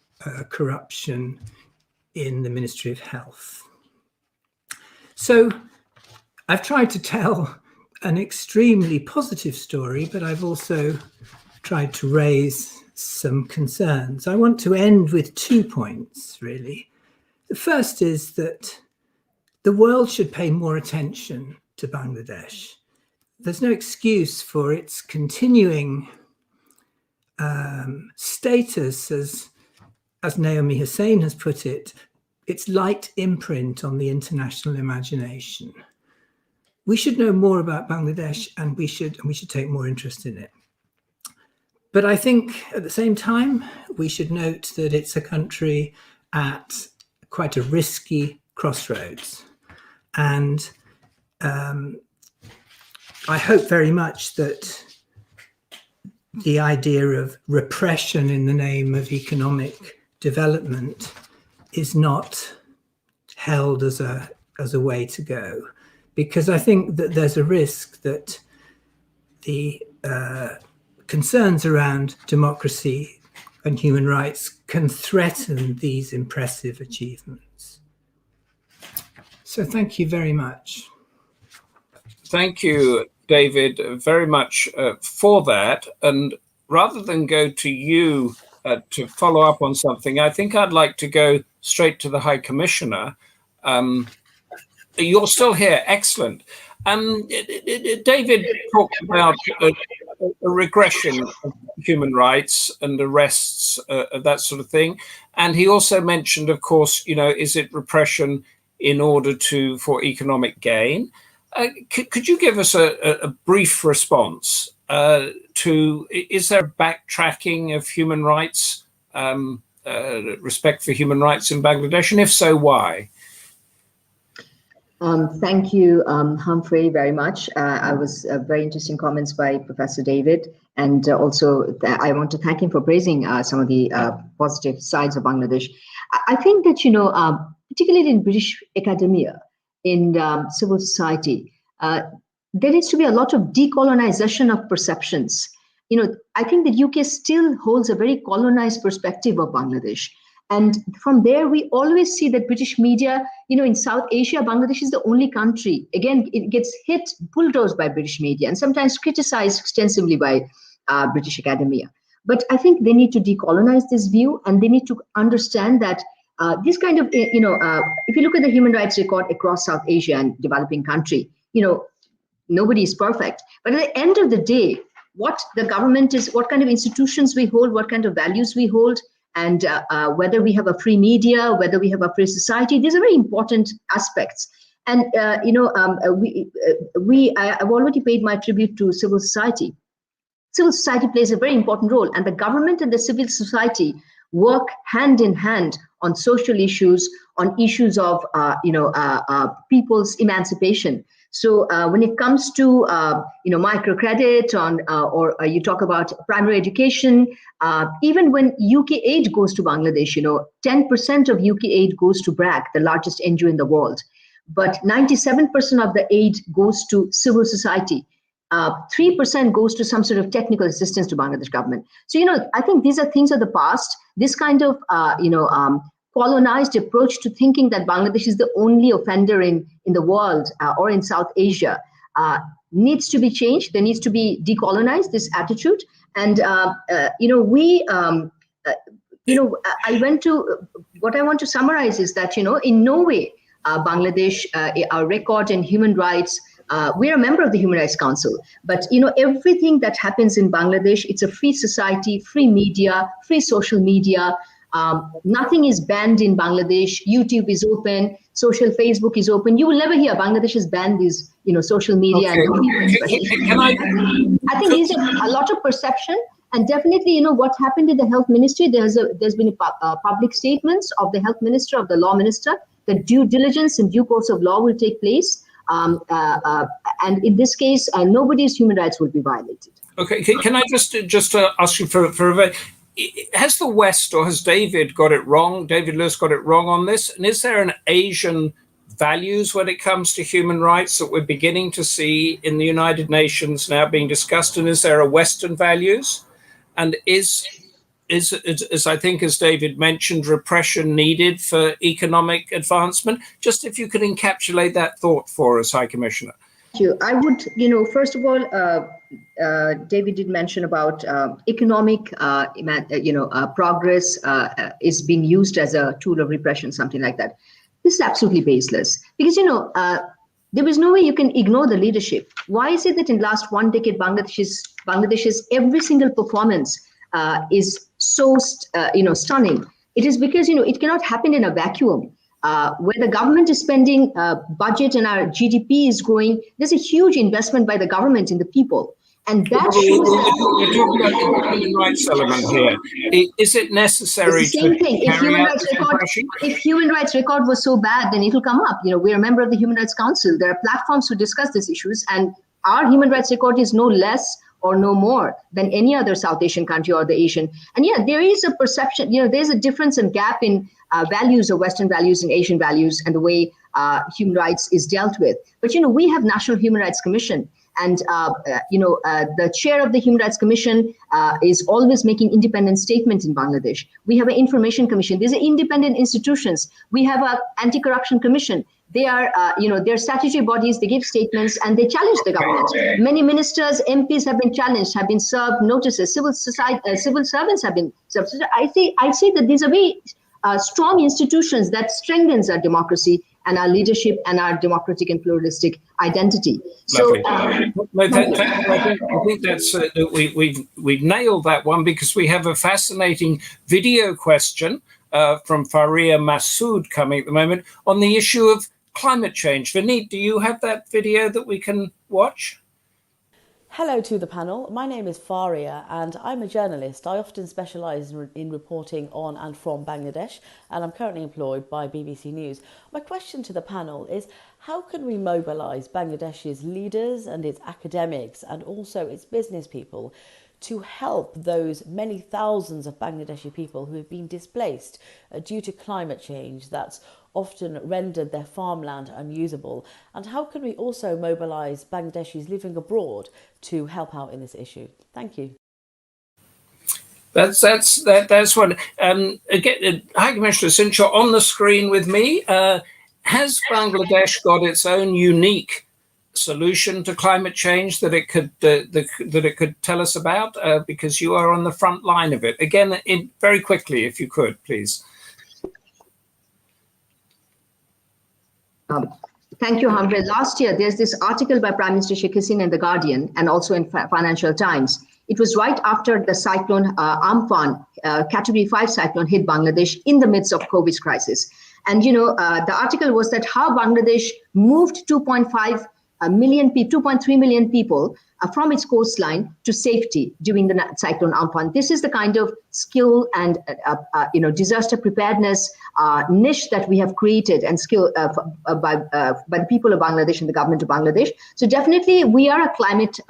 corruption in the Ministry of Health. So I've tried to tell an extremely positive story, but I've also tried to raise some concerns. I want to end with 2 points, really. The first is that the world should pay more attention to Bangladesh. There's no excuse for its continuing status, as Naomi Hussein has put it, its light imprint on the international imagination. We should know more about Bangladesh, and we should take more interest in it. But I think at the same time, we should note that it's a country at quite a risky crossroads. And I hope very much that the idea of repression in the name of economic development is not held as a way to go, because I think that there's a risk that the concerns around democracy and human rights can threaten these impressive achievements. So thank you very much. Thank you, David, very much for that. And rather than go to you to follow up on something, I think I'd like to go straight to the High Commissioner. You're still here. Excellent. David talked about a regression of human rights and arrests, that sort of thing. And he also mentioned, of course, is it repression in order for economic gain? Could you give us a brief response to, is there backtracking of human rights, respect for human rights in Bangladesh? And if so, why? Thank you, Humphrey, very much. I was very interesting comments by Professor David. And also, I want to thank him for praising some of the positive sides of Bangladesh. I think that, particularly in British academia, in civil society, there needs to be a lot of decolonization of perceptions I think the UK still holds a very colonized perspective of Bangladesh. And from there, we always see that British media, in South Asia, Bangladesh is the only country. Again, it gets hit, bulldozed by British media and sometimes criticized extensively by British academia. But I think they need to decolonize this view, and they need to understand that this kind of, if you look at the human rights record across South Asia and developing country, nobody is perfect. But at the end of the day, what the government is, what kind of institutions we hold, what kind of values we hold, and whether we have a free media, whether we have a free society, these are very important aspects. And I've already paid my tribute to civil society. Civil society plays a very important role, and the government and the civil society work hand in hand on social issues, on issues of people's emancipation. So when it comes to microcredit or you talk about primary education, even when UK aid goes to Bangladesh, 10% of UK aid goes to BRAC, the largest NGO in the world, but 97% of the aid goes to civil society. 3% goes to some sort of technical assistance to Bangladesh government. So I think these are things of the past. This kind of colonized approach to thinking that Bangladesh is the only offender in the world or in South Asia needs to be changed. There needs to be decolonized, this attitude. And, I went to, what I want to summarize is that, in no way Bangladesh, our record in human rights, we're a member of the Human Rights Council, but everything that happens in Bangladesh, it's a free society, free media, free social media. Nothing is banned in Bangladesh. YouTube is open. Social Facebook is open. You will never hear Bangladesh has banned these, social media. Okay. I think there's a lot of perception, and definitely, what happened in the health ministry. There's been public statements of the health minister, of the law minister, that due diligence and due course of law will take place. And in this case, nobody's human rights will be violated. Okay, can I just ask you for a very, has the West, or has David got it wrong? David Lewis got it wrong on this? And is there an Asian values when it comes to human rights that we're beginning to see in the United Nations now being discussed? And is there a Western values? And is I think, as David mentioned, repression needed for economic advancement? Just if you could encapsulate that thought for us, High Commissioner. Thank you. I would, first of all, David did mention about economic, progress is being used as a tool of repression, something like that. This is absolutely baseless because, there is no way you can ignore the leadership. Why is it that in last one decade, Bangladesh's every single performance is so, stunning? It is because, it cannot happen in a vacuum. Where the government is spending budget and our GDP is growing, there's a huge investment by the government in the people. And that shows that we're talking about the human rights element here. Is it necessary it's the same to thing. If human rights record was so bad, then it'll come up. We're a member of the Human Rights Council. There are platforms to discuss these issues, and our human rights record is no less or no more than any other South Asian country or the Asian. And yeah, there is a perception, there's a difference and gap in values of Western values and Asian values and the way human rights is dealt with. But, we have National Human Rights Commission. And, the chair of the Human Rights Commission is always making independent statements in Bangladesh. We have an Information Commission. These are independent institutions. We have an Anti-Corruption Commission. They are, they're statutory bodies. They give statements and they challenge the government. Many ministers, MPs have been challenged, have been served notices. Civil servants have been served. So I'd say that these are very strong institutions that strengthens our democracy and our leadership and our democratic and pluralistic identity. So, I think that's we've nailed that one, because we have a fascinating video question from Faria Masood coming at the moment on the issue of climate change. Vineet, do you have that video that we can watch? Hello to the panel. My name is Faria and I'm a journalist. I often specialise in reporting on and from Bangladesh, and I'm currently employed by BBC News. My question to the panel is, how can we mobilise Bangladesh's leaders and its academics and also its business people to help those many thousands of Bangladeshi people who have been displaced due to climate change that's often rendered their farmland unusable? And how can we also mobilise Bangladeshis living abroad to help out in this issue? Thank you. That's what. Again, High Commissioner, since you're on the screen with me, has Bangladesh got its own unique solution to climate change that it could tell us about? Because you are on the front line of it. Again, very quickly, if you could, please. Thank you, Humphrey. Last year, there's this article by Prime Minister Sheikh Hasina in The Guardian and also in Financial Times. It was right after the cyclone Amphan, Category 5 cyclone hit Bangladesh in the midst of COVID crisis. And, the article was that how Bangladesh moved 2.3 million people from its coastline to safety during the cyclone Amphan. This is the kind of skill and disaster preparedness niche that we have created and skill by the people of Bangladesh and the government of Bangladesh. So definitely we are a climate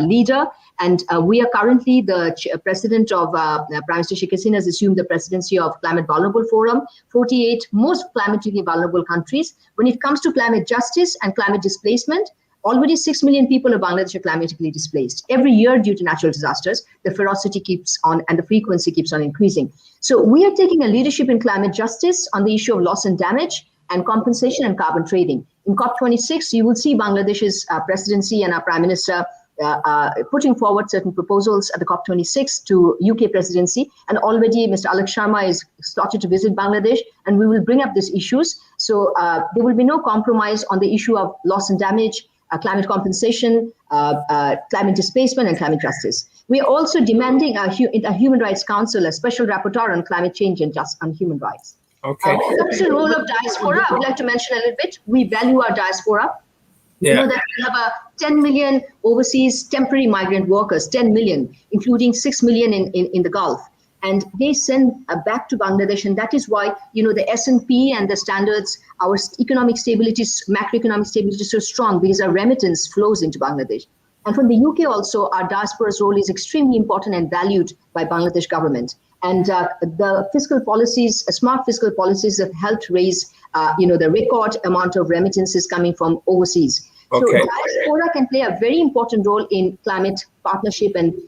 leader, and we are currently the president of Prime Minister Sheikh Hasina has assumed the presidency of Climate Vulnerable Forum, 48 most climatically vulnerable countries. When it comes to climate justice and climate displacement, already 6 million people of Bangladesh are climatically displaced. Every year due to natural disasters, the ferocity keeps on and the frequency keeps on increasing. So we are taking a leadership in climate justice on the issue of loss and damage and compensation and carbon trading. In COP26, you will see Bangladesh's presidency and our Prime Minister putting forward certain proposals at the COP26 to UK presidency. And already Mr. Alok Sharma is slotted to visit Bangladesh, and we will bring up these issues. So there will be no compromise on the issue of loss and damage, climate compensation, climate displacement, and climate justice. We are also demanding a Human Rights Council, a special rapporteur on climate change and on human rights. Okay. That's the role of diaspora. I would like to mention a little bit. We value our diaspora. Yeah. You know that we have 10 million overseas temporary migrant workers, 10 million, including 6 million in the Gulf. And they send back to Bangladesh. And that is why, the S&P and the standards, our economic stability, macroeconomic stability is so strong, because our remittance flows into Bangladesh. And from the UK also, our diaspora's role is extremely important and valued by Bangladesh government. And the fiscal policies, smart fiscal policies have helped raise, the record amount of remittances coming from overseas. Okay. So diaspora can play a very important role in climate partnership and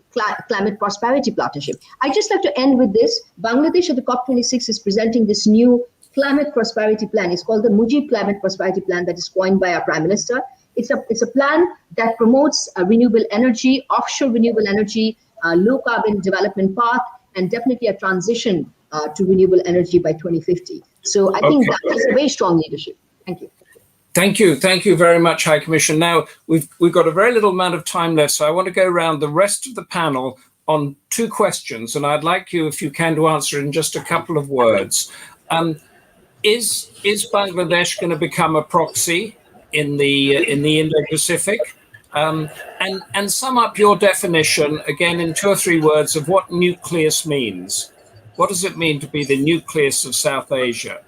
climate prosperity partnership. I just like to end with this. Bangladesh at the COP26 is presenting this new climate prosperity plan. It's called the Mujib Climate Prosperity Plan that is coined by our Prime Minister. It's a plan that promotes renewable energy, offshore renewable energy, low carbon development path, and definitely a transition to renewable energy by 2050. So I think that is a very strong leadership. Thank you. Thank you very much, High Commissioner. Now we've got a very little amount of time left, so I want to go around the rest of the panel on 2 questions, and I'd like you, if you can, to answer in just a couple of words. Is Bangladesh going to become a proxy in the Indo-Pacific? And sum up your definition again in 2 or 3 words of what nucleus means. What does it mean to be the nucleus of South Asia?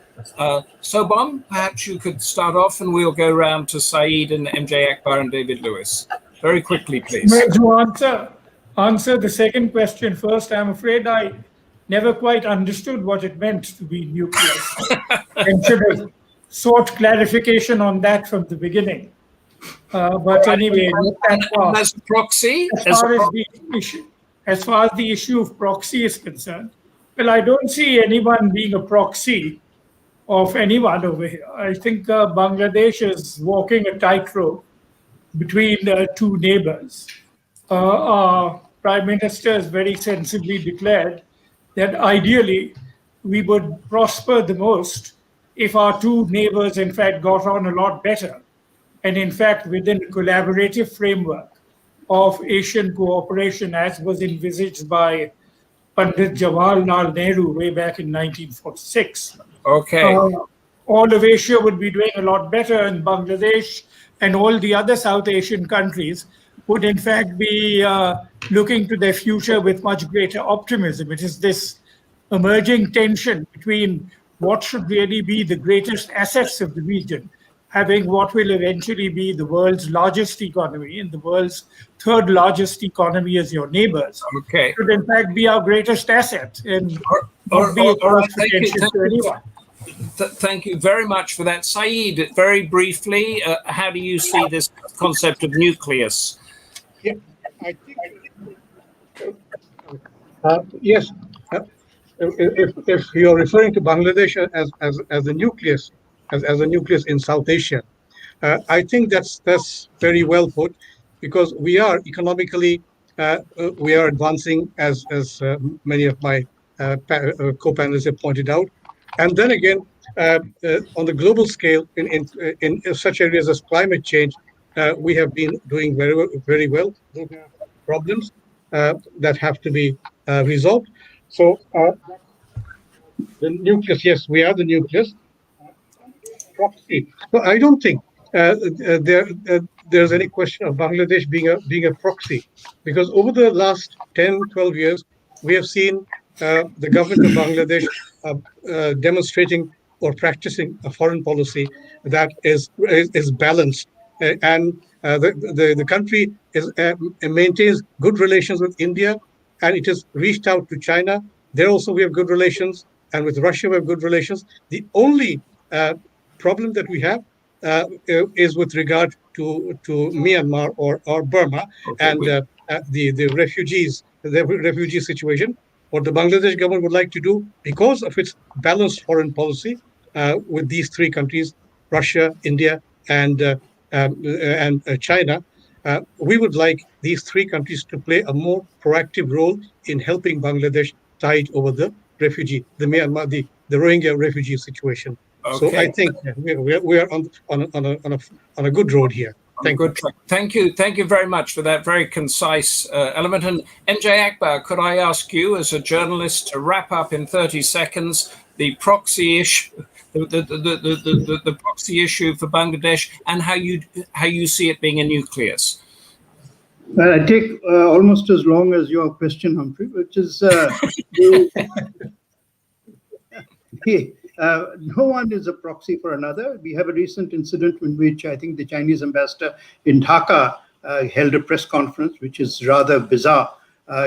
Sobhan, perhaps you could start off, and we'll go round to Syed and MJ Akbar and David Lewis. Very quickly, please. Well, to answer the second question first, I'm afraid I never quite understood what it meant to be nucleus and should have sought clarification on that from the beginning. But anyway, as a proxy, as far as the issue of proxy is concerned, well, I don't see anyone being a proxy of anyone over here. I think Bangladesh is walking a tightrope between 2 neighbors. Our Prime Minister has very sensibly declared that ideally we would prosper the most if our 2 neighbors, in fact, got on a lot better. And in fact, within a collaborative framework of Asian cooperation, as was envisaged by Pandit Jawaharlal Nehru way back in 1946. Okay. All of Asia would be doing a lot better, and Bangladesh and all the other South Asian countries would in fact be looking to their future with much greater optimism. It is this emerging tension between what should really be the greatest assets of the region, having what will eventually be the world's largest economy and the world's 3rd largest economy as your neighbors, should in fact be our greatest asset and not be a potential to anyone. Thank you very much for that. Syed, very briefly, how do you see this concept of nucleus? Yeah, I think Yes. If you're referring to Bangladesh as a nucleus, as a nucleus in South Asia, I think that's very well put, because we are economically we are advancing, as many of my co-panelists have pointed out, and then again on the global scale in such areas as climate change, we have been doing very well. There are problems that have to be resolved. So the nucleus, yes, we are the nucleus. Proxy. So I don't think there's any question of Bangladesh being a proxy, because over the last 10, 12 years, we have seen the government of Bangladesh demonstrating or practicing a foreign policy that is balanced, and the country maintains good relations with India, and it has reached out to China. There also we have good relations, and with Russia we have good relations. The only problem that we have is with regard to Myanmar or Burma, and the refugee situation. What the Bangladesh government would like to do, because of its balanced foreign policy with these three countries, Russia, India, and China, we would like these three countries to play a more proactive role in helping Bangladesh tide over the Myanmar, the Rohingya refugee situation. Okay. So I think we are on a good road here. Thank you very much for that very concise element. And MJ Akbar, could I ask you, as a journalist, to wrap up in 30 seconds the proxy issue, the proxy issue for Bangladesh, and how you see it being a nucleus? Well, I take almost as long as your question, Humphrey, which is no one is a proxy for another. We have a recent incident in which I think the Chinese ambassador in Dhaka held a press conference, which is rather bizarre,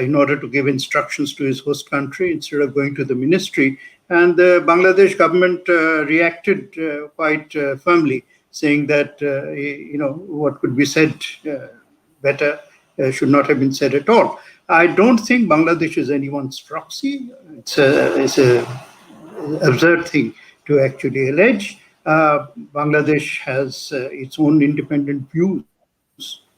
in order to give instructions to his host country instead of going to the ministry. And the Bangladesh government reacted quite firmly, saying that what could be said better should not have been said at all. I don't think Bangladesh is anyone's proxy. It's a absurd thing to actually allege. Bangladesh has its own independent views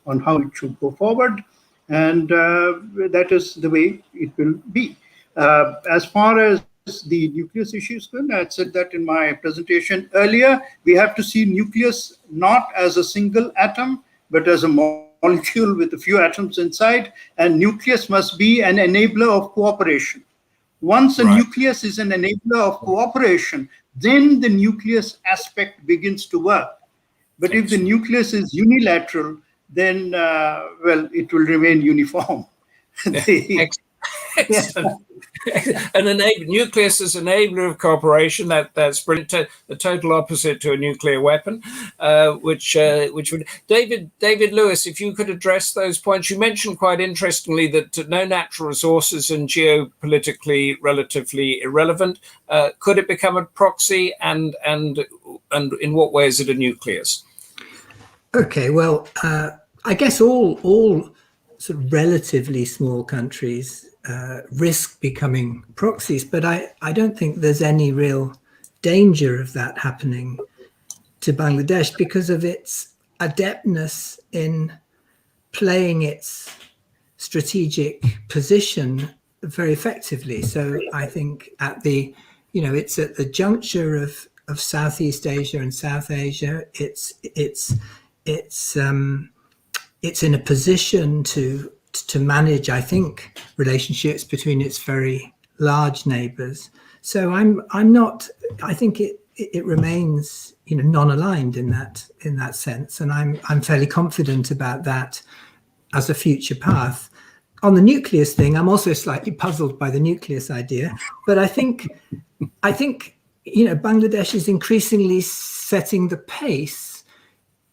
on how it should go forward, and that is the way it will be. As far as the nucleus issue is concerned, I said that in my presentation earlier, we have to see nucleus not as a single atom, but as a molecule with a few atoms inside, and nucleus must be an enabler of cooperation. Once a nucleus is an enabler of cooperation, then the nucleus aspect begins to work. But if the nucleus is unilateral, then, well, it will remain uniform. Excellent. An nucleus is an enabler of cooperation. That's brilliant. The total opposite to a nuclear weapon, which would David Lewis, if you could address those points. You mentioned quite interestingly that no natural resources and geopolitically relatively irrelevant. Could it become a proxy, and in what way is it a nucleus? Okay, well, I guess all sort of relatively small countries risk becoming proxies, but I don't think there's any real danger of that happening to Bangladesh because of its adeptness in playing its strategic position very effectively. So I think it's at the juncture of Southeast Asia and South Asia. It's in a position to manage, I think, relationships between its very large neighbors. So I think it remains, non-aligned in that sense, and I'm fairly confident about that as a future path. On the nucleus thing, I'm also slightly puzzled by the nucleus idea, but I think Bangladesh is increasingly setting the pace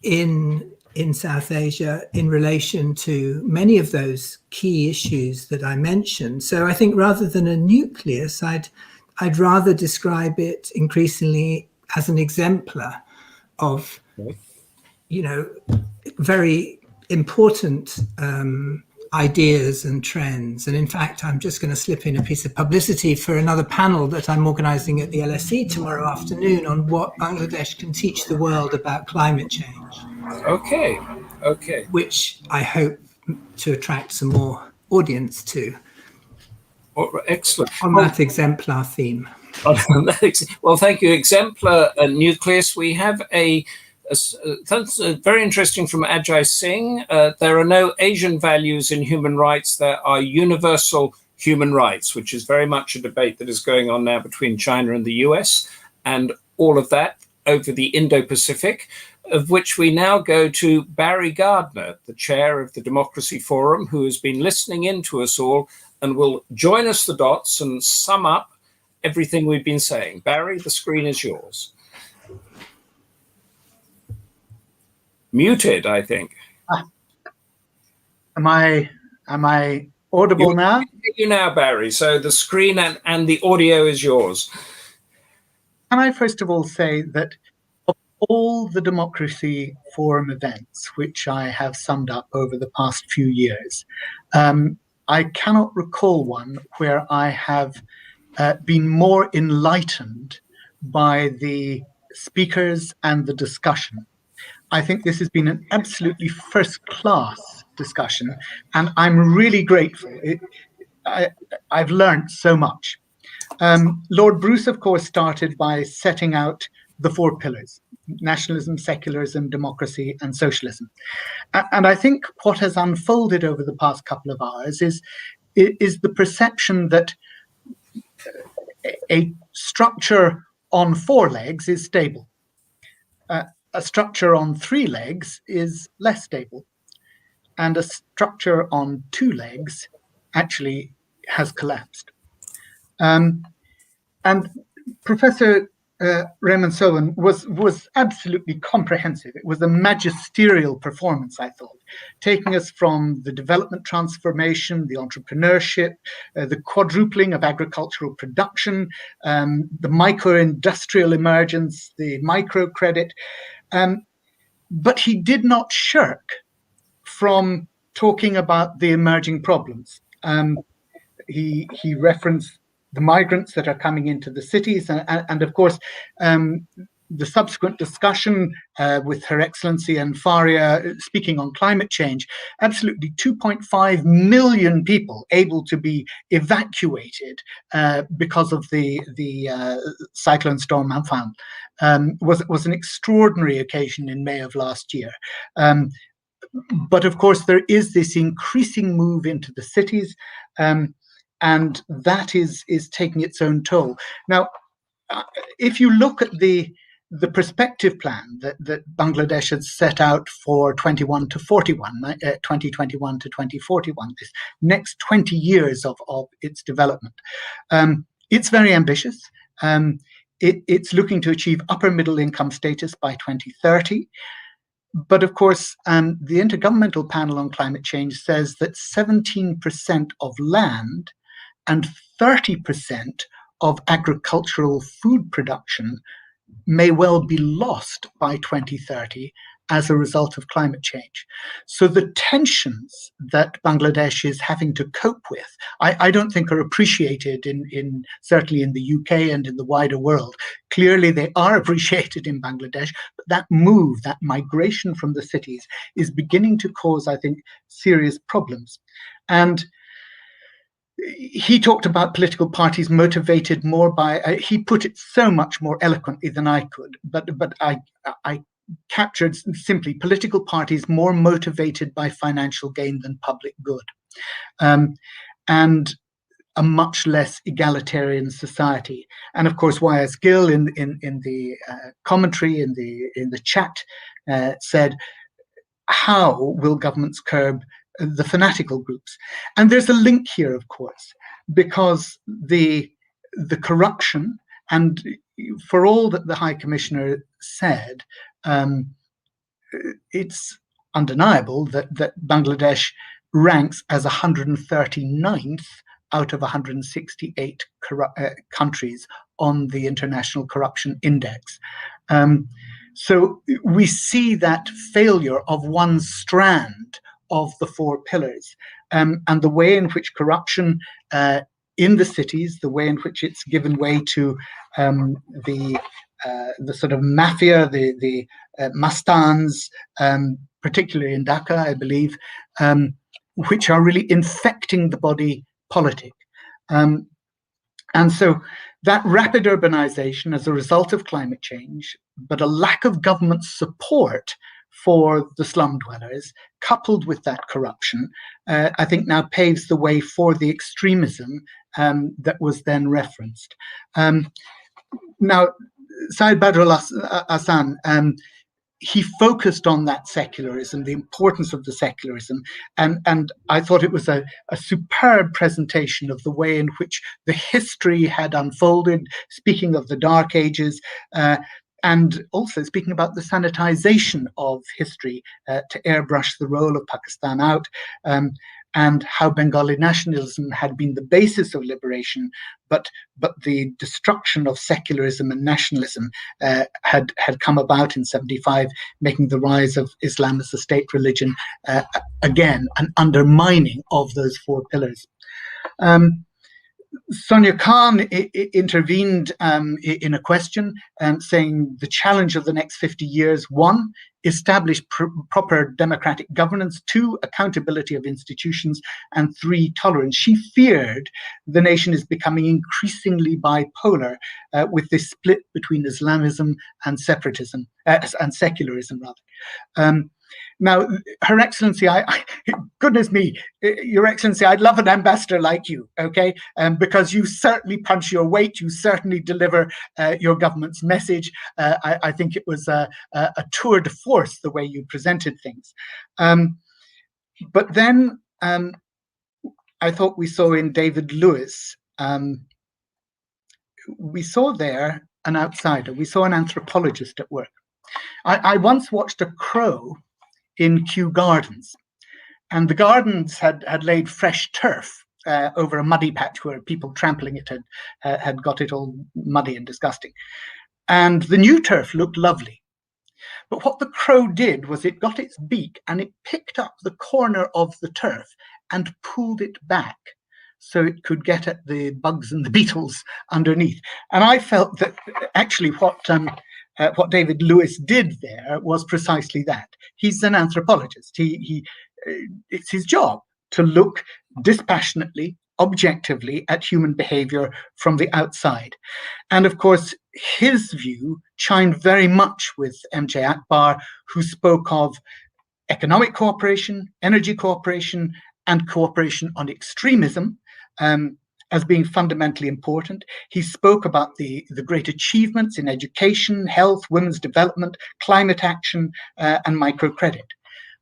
in South Asia in relation to many of those key issues that I mentioned. So I think rather than a nucleus, I'd rather describe it increasingly as an exemplar of, very important ideas and trends. And in fact, I'm just going to slip in a piece of publicity for another panel that I'm organising at the LSE tomorrow afternoon on what Bangladesh can teach the world about climate change. Okay. Which I hope to attract some more audience to. Excellent. On that exemplar theme. Well, thank you. Exemplar Nucleus. We have that's very interesting from Ajay Singh. There are no Asian values in human rights. There are universal human rights, which is very much a debate that is going on now between China and the US, and all of that over the Indo-Pacific, of which we now go to Barry Gardiner, the chair of the Democracy Forum, who has been listening in to us all and will join us the dots and sum up everything we've been saying. Barry, the screen is yours. Muted, I think. Am I audible now? You now, Barry. So the screen and the audio is yours. Can I first of all say that of all the Democracy Forum events, which I have summed up over the past few years, I cannot recall one where I have been more enlightened by the speakers and the discussion. I think this has been an absolutely first-class discussion, and I'm really grateful. I've learned so much. Lord Bruce, of course, started by setting out the 4 pillars: nationalism, secularism, democracy, and socialism. And I think what has unfolded over the past couple of hours is the perception that a structure on 4 legs is stable. A structure on 3 legs is less stable. And a structure on 2 legs actually has collapsed. And Professor Rehman Sobhan was absolutely comprehensive. It was a magisterial performance, I thought, taking us from the development transformation, the entrepreneurship, the quadrupling of agricultural production, the micro-industrial emergence, the microcredit. But he did not shirk from talking about the emerging problems. He referenced the migrants that are coming into the cities, and of course, the subsequent discussion with Her Excellency and Faria speaking on climate change, absolutely 2.5 million people able to be evacuated because of the cyclone storm Amphan was an extraordinary occasion in May of last year. But of course, there is this increasing move into the cities, and that is taking its own toll. Now, if you look at the perspective plan that Bangladesh had set out for 2021 to 2041, this next 20 years of its development, it's very ambitious. It's looking to achieve upper middle income status by 2030. But of course, the Intergovernmental Panel on Climate Change says that 17% of land and 30% of agricultural food production may well be lost by 2030 as a result of climate change. So the tensions that Bangladesh is having to cope with, I don't think are appreciated certainly in the UK and in the wider world. Clearly they are appreciated in Bangladesh, but that move, that migration from the cities is beginning to cause, I think, serious problems. And he talked about political parties motivated more by, he put it so much more eloquently than I could, but I captured simply political parties more motivated by financial gain than public good, and a much less egalitarian society. And of course, Y.S. Gill in the commentary in the chat said, how will governments curb the fanatical groups? And there's a link here, of course, because the corruption, and for all that the High Commissioner said, it's undeniable that Bangladesh ranks as 139th out of 168 countries on the International Corruption Index. So we see that failure of one strand of the four pillars, and the way in which corruption in the cities, the way in which it's given way to the sort of mafia, the mastans, particularly in Dhaka, I believe, which are really infecting the body politic. And so that rapid urbanization as a result of climate change, but a lack of government support for the slum dwellers, coupled with that corruption, I think now paves the way for the extremism that was then referenced. Now, Syed Badrul Ahsan, he focused on that secularism, the importance of the secularism, and I thought it was a superb presentation of the way in which the history had unfolded, speaking of the Dark Ages, and also speaking about the sanitization of history to airbrush the role of Pakistan out, and how Bengali nationalism had been the basis of liberation, but the destruction of secularism and nationalism had come about in 75, making the rise of Islam as a state religion again an undermining of those four pillars. Sonia Khan intervened in a question saying the challenge of the next 50 years, 1, establish proper democratic governance, 2, accountability of institutions, and 3, tolerance. She feared the nation is becoming increasingly bipolar with this split between Islamism and separatism, and secularism, rather. Now, Her Excellency, goodness me, Your Excellency, I'd love an ambassador like you, okay? Because you certainly punch your weight, you certainly deliver your government's message. I think it was a tour de force, the way you presented things. But then I thought we saw in David Lewis, we saw there an outsider, we saw an anthropologist at work. I once watched a crow in Kew Gardens, and the gardens had laid fresh turf over a muddy patch where people trampling it had got it all muddy and disgusting. And the new turf looked lovely. But what the crow did was it got its beak and it picked up the corner of the turf and pulled it back so it could get at the bugs and the beetles underneath. And I felt that actually what David Lewis did there was precisely that. He's an anthropologist. It's his job to look dispassionately, objectively at human behavior from the outside. And of course, his view chimed very much with MJ Akbar, who spoke of economic cooperation, energy cooperation, and cooperation on extremism as being fundamentally important. He spoke about the great achievements in education, health, women's development, climate action, and microcredit.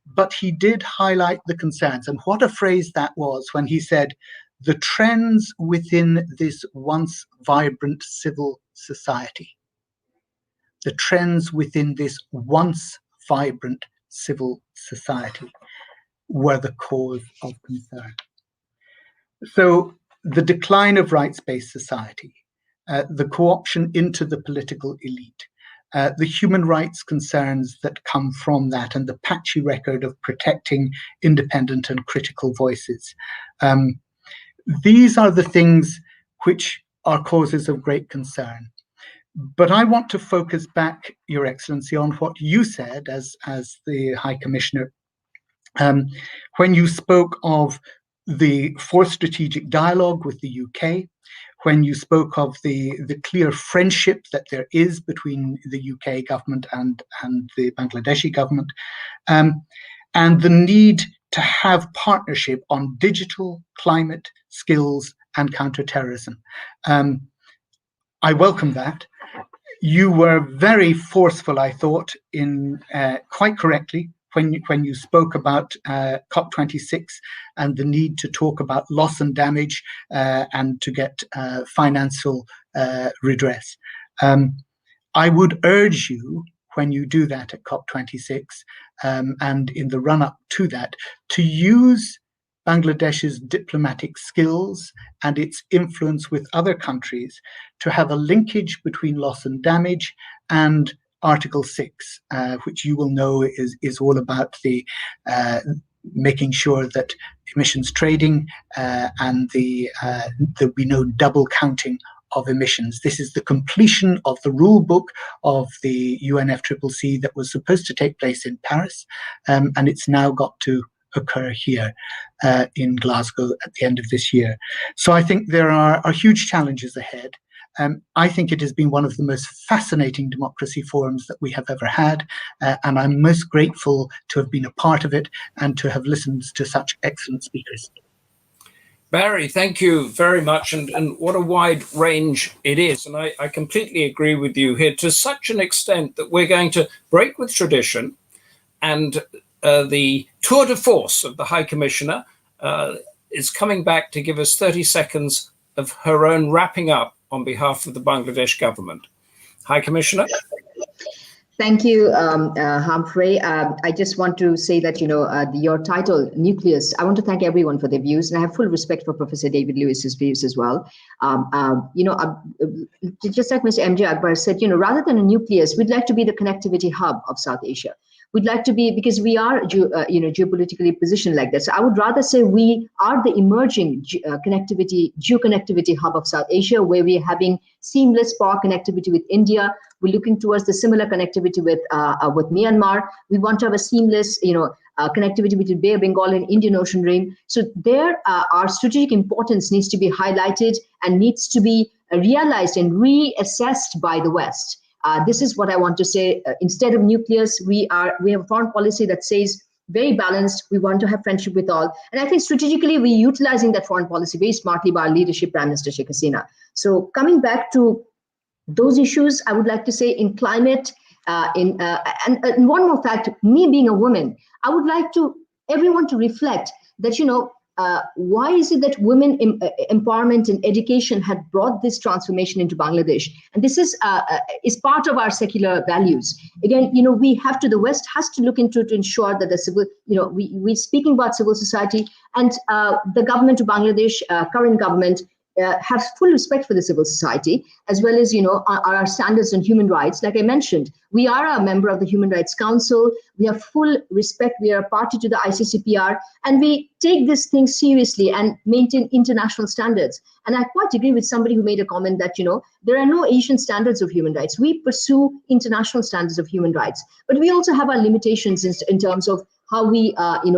But he did highlight the concerns, and what a phrase that was when he said, the trends within this once vibrant civil society. The trends within this once vibrant civil society were the cause of concern. So the decline of rights-based society, the co-option into the political elite, the human rights concerns that come from that, and the patchy record of protecting independent and critical voices. These are the things which are causes of great concern. But I want to focus back, Your Excellency, on what you said as the High Commissioner, when you spoke of the fourth strategic dialogue with the UK, when you spoke of the clear friendship that there is between the UK government and the Bangladeshi government, and the need to have partnership on digital, climate, skills, and counterterrorism. I welcome that. You were very forceful, I thought, in quite correctly, when you spoke about COP26 and the need to talk about loss and damage and to get financial redress. I would urge you, when you do that at COP26 and in the run-up to that, to use Bangladesh's diplomatic skills and its influence with other countries to have a linkage between loss and damage and Article 6, which you will know is all about the making sure that emissions trading and there'll be no double counting of emissions. This is the completion of the rule book of the UNFCCC that was supposed to take place in Paris, and it's now got to occur here in Glasgow at the end of this year. So I think there are huge challenges ahead. I think it has been one of the most fascinating democracy forums that we have ever had, and I'm most grateful to have been a part of it and to have listened to such excellent speakers. Barry, thank you very much, and what a wide range it is. And I completely agree with you here to such an extent that we're going to break with tradition, and the tour de force of the High Commissioner is coming back to give us 30 seconds of her own wrapping up on behalf of the Bangladesh government. High Commissioner. Thank you, Humphrey. I just want to say that, your title, Nucleus, I want to thank everyone for their views, and I have full respect for Professor David Lewis's views as well. Just like Mr. M.J. Akbar said, rather than a nucleus, we'd like to be the connectivity hub of South Asia. We'd like to be, because we are, geopolitically positioned like that. So I would rather say we are the emerging geoconnectivity hub of South Asia, where we're having seamless power connectivity with India. We're looking towards the similar connectivity with Myanmar. We want to have a seamless, connectivity between Bay of Bengal and Indian Ocean Rim. So there, our strategic importance needs to be highlighted and needs to be realized and reassessed by the West. This is what I want to say. Instead of nucleus, we have a foreign policy that says very balanced. We want to have friendship with all. And I think strategically, we're utilizing that foreign policy very smartly by our leadership, Prime Minister Sheikh Hasina. So coming back to those issues, I would like to say in climate, and one more fact, me being a woman, I would like everyone to reflect that, why is it that women empowerment and education had brought this transformation into Bangladesh? And this is part of our secular values. Again, the West has to look into it to ensure that the civil, we're speaking about civil society, and the government of Bangladesh, current government, have full respect for the civil society, as well as, our standards on human rights. Like I mentioned, we are a member of the Human Rights Council. We have full respect. We are a party to the ICCPR, and we take this thing seriously and maintain international standards. And I quite agree with somebody who made a comment that, there are no Asian standards of human rights. We pursue international standards of human rights, but we also have our limitations in terms of how we,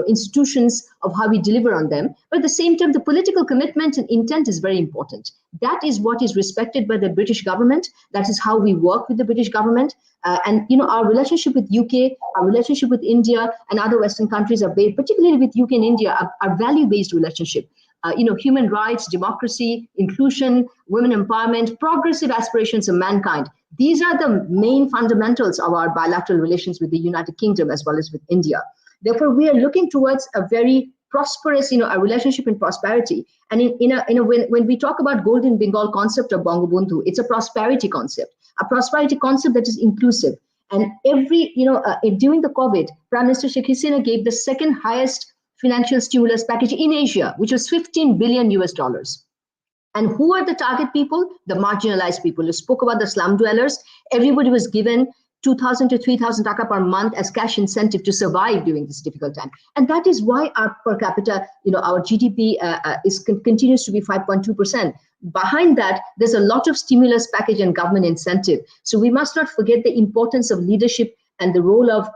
institutions of how we deliver on them. But at the same time, the political commitment and intent is very important. That is what is respected by the British government. That is how we work with the British government. And our relationship with UK, our relationship with India and other Western countries are based, particularly with UK and India, are value-based relationship. Human rights, democracy, inclusion, women empowerment, progressive aspirations of mankind. These are the main fundamentals of our bilateral relations with the United Kingdom as well as with India. Therefore, we are looking towards a very prosperous, a relationship in prosperity. And when we talk about Golden Bengal concept of Bangabandhu, it's a prosperity concept that is inclusive. And during the COVID, Prime Minister Sheikh Hasina gave the second highest financial stimulus package in Asia, which was $15 billion. And who are the target people? The marginalized people. You spoke about the slum dwellers. Everybody was given 2,000 to 3,000 taka per month as cash incentive to survive during this difficult time. And that is why our per capita, our GDP continues to be 5.2%. Behind that, there's a lot of stimulus package and government incentive. So we must not forget the importance of leadership and the role of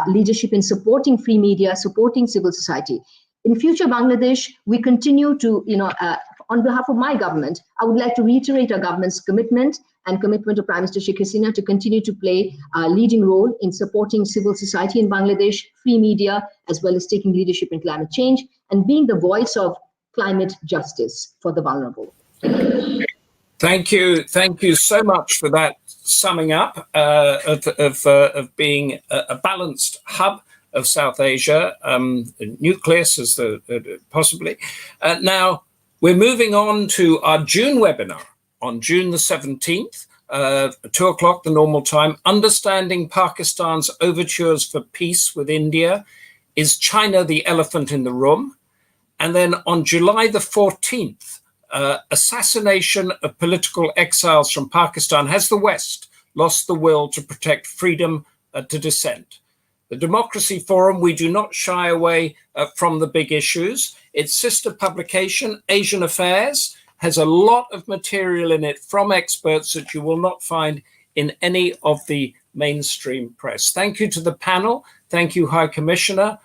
leadership in supporting free media, supporting civil society. In future Bangladesh, we continue to, on behalf of my government, I would like to reiterate our government's commitment and commitment to Prime Minister Sheikh Hasina to continue to play a leading role in supporting civil society in Bangladesh, free media, as well as taking leadership in climate change and being the voice of climate justice for the vulnerable. Thank you so much for that summing up of being a balanced hub of South Asia, Nucleus as possibly. Now, we're moving on to our June webinar on June the 17th, 2 o'clock, the normal time, Understanding Pakistan's Overtures for Peace with India. Is China the elephant in the room? And then on July the 14th, assassination of political exiles from Pakistan. Has the West lost the will to protect freedom to dissent? The Democracy Forum, we do not shy away from the big issues. Its sister publication, Asian Affairs, has a lot of material in it from experts that you will not find in any of the mainstream press. Thank you to the panel. Thank you, High Commissioner.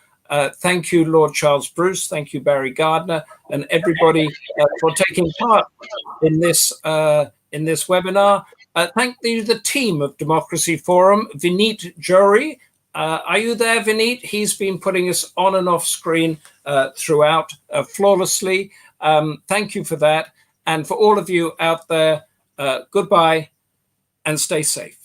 Thank you, Lord Charles Bruce. Thank you, Barry Gardiner, and everybody for taking part in this webinar. Thank you, the team of Democracy Forum, Vineet Johri. Are you there, Vineet? He's been putting us on and off screen throughout flawlessly. Thank you for that. And for all of you out there, goodbye and stay safe.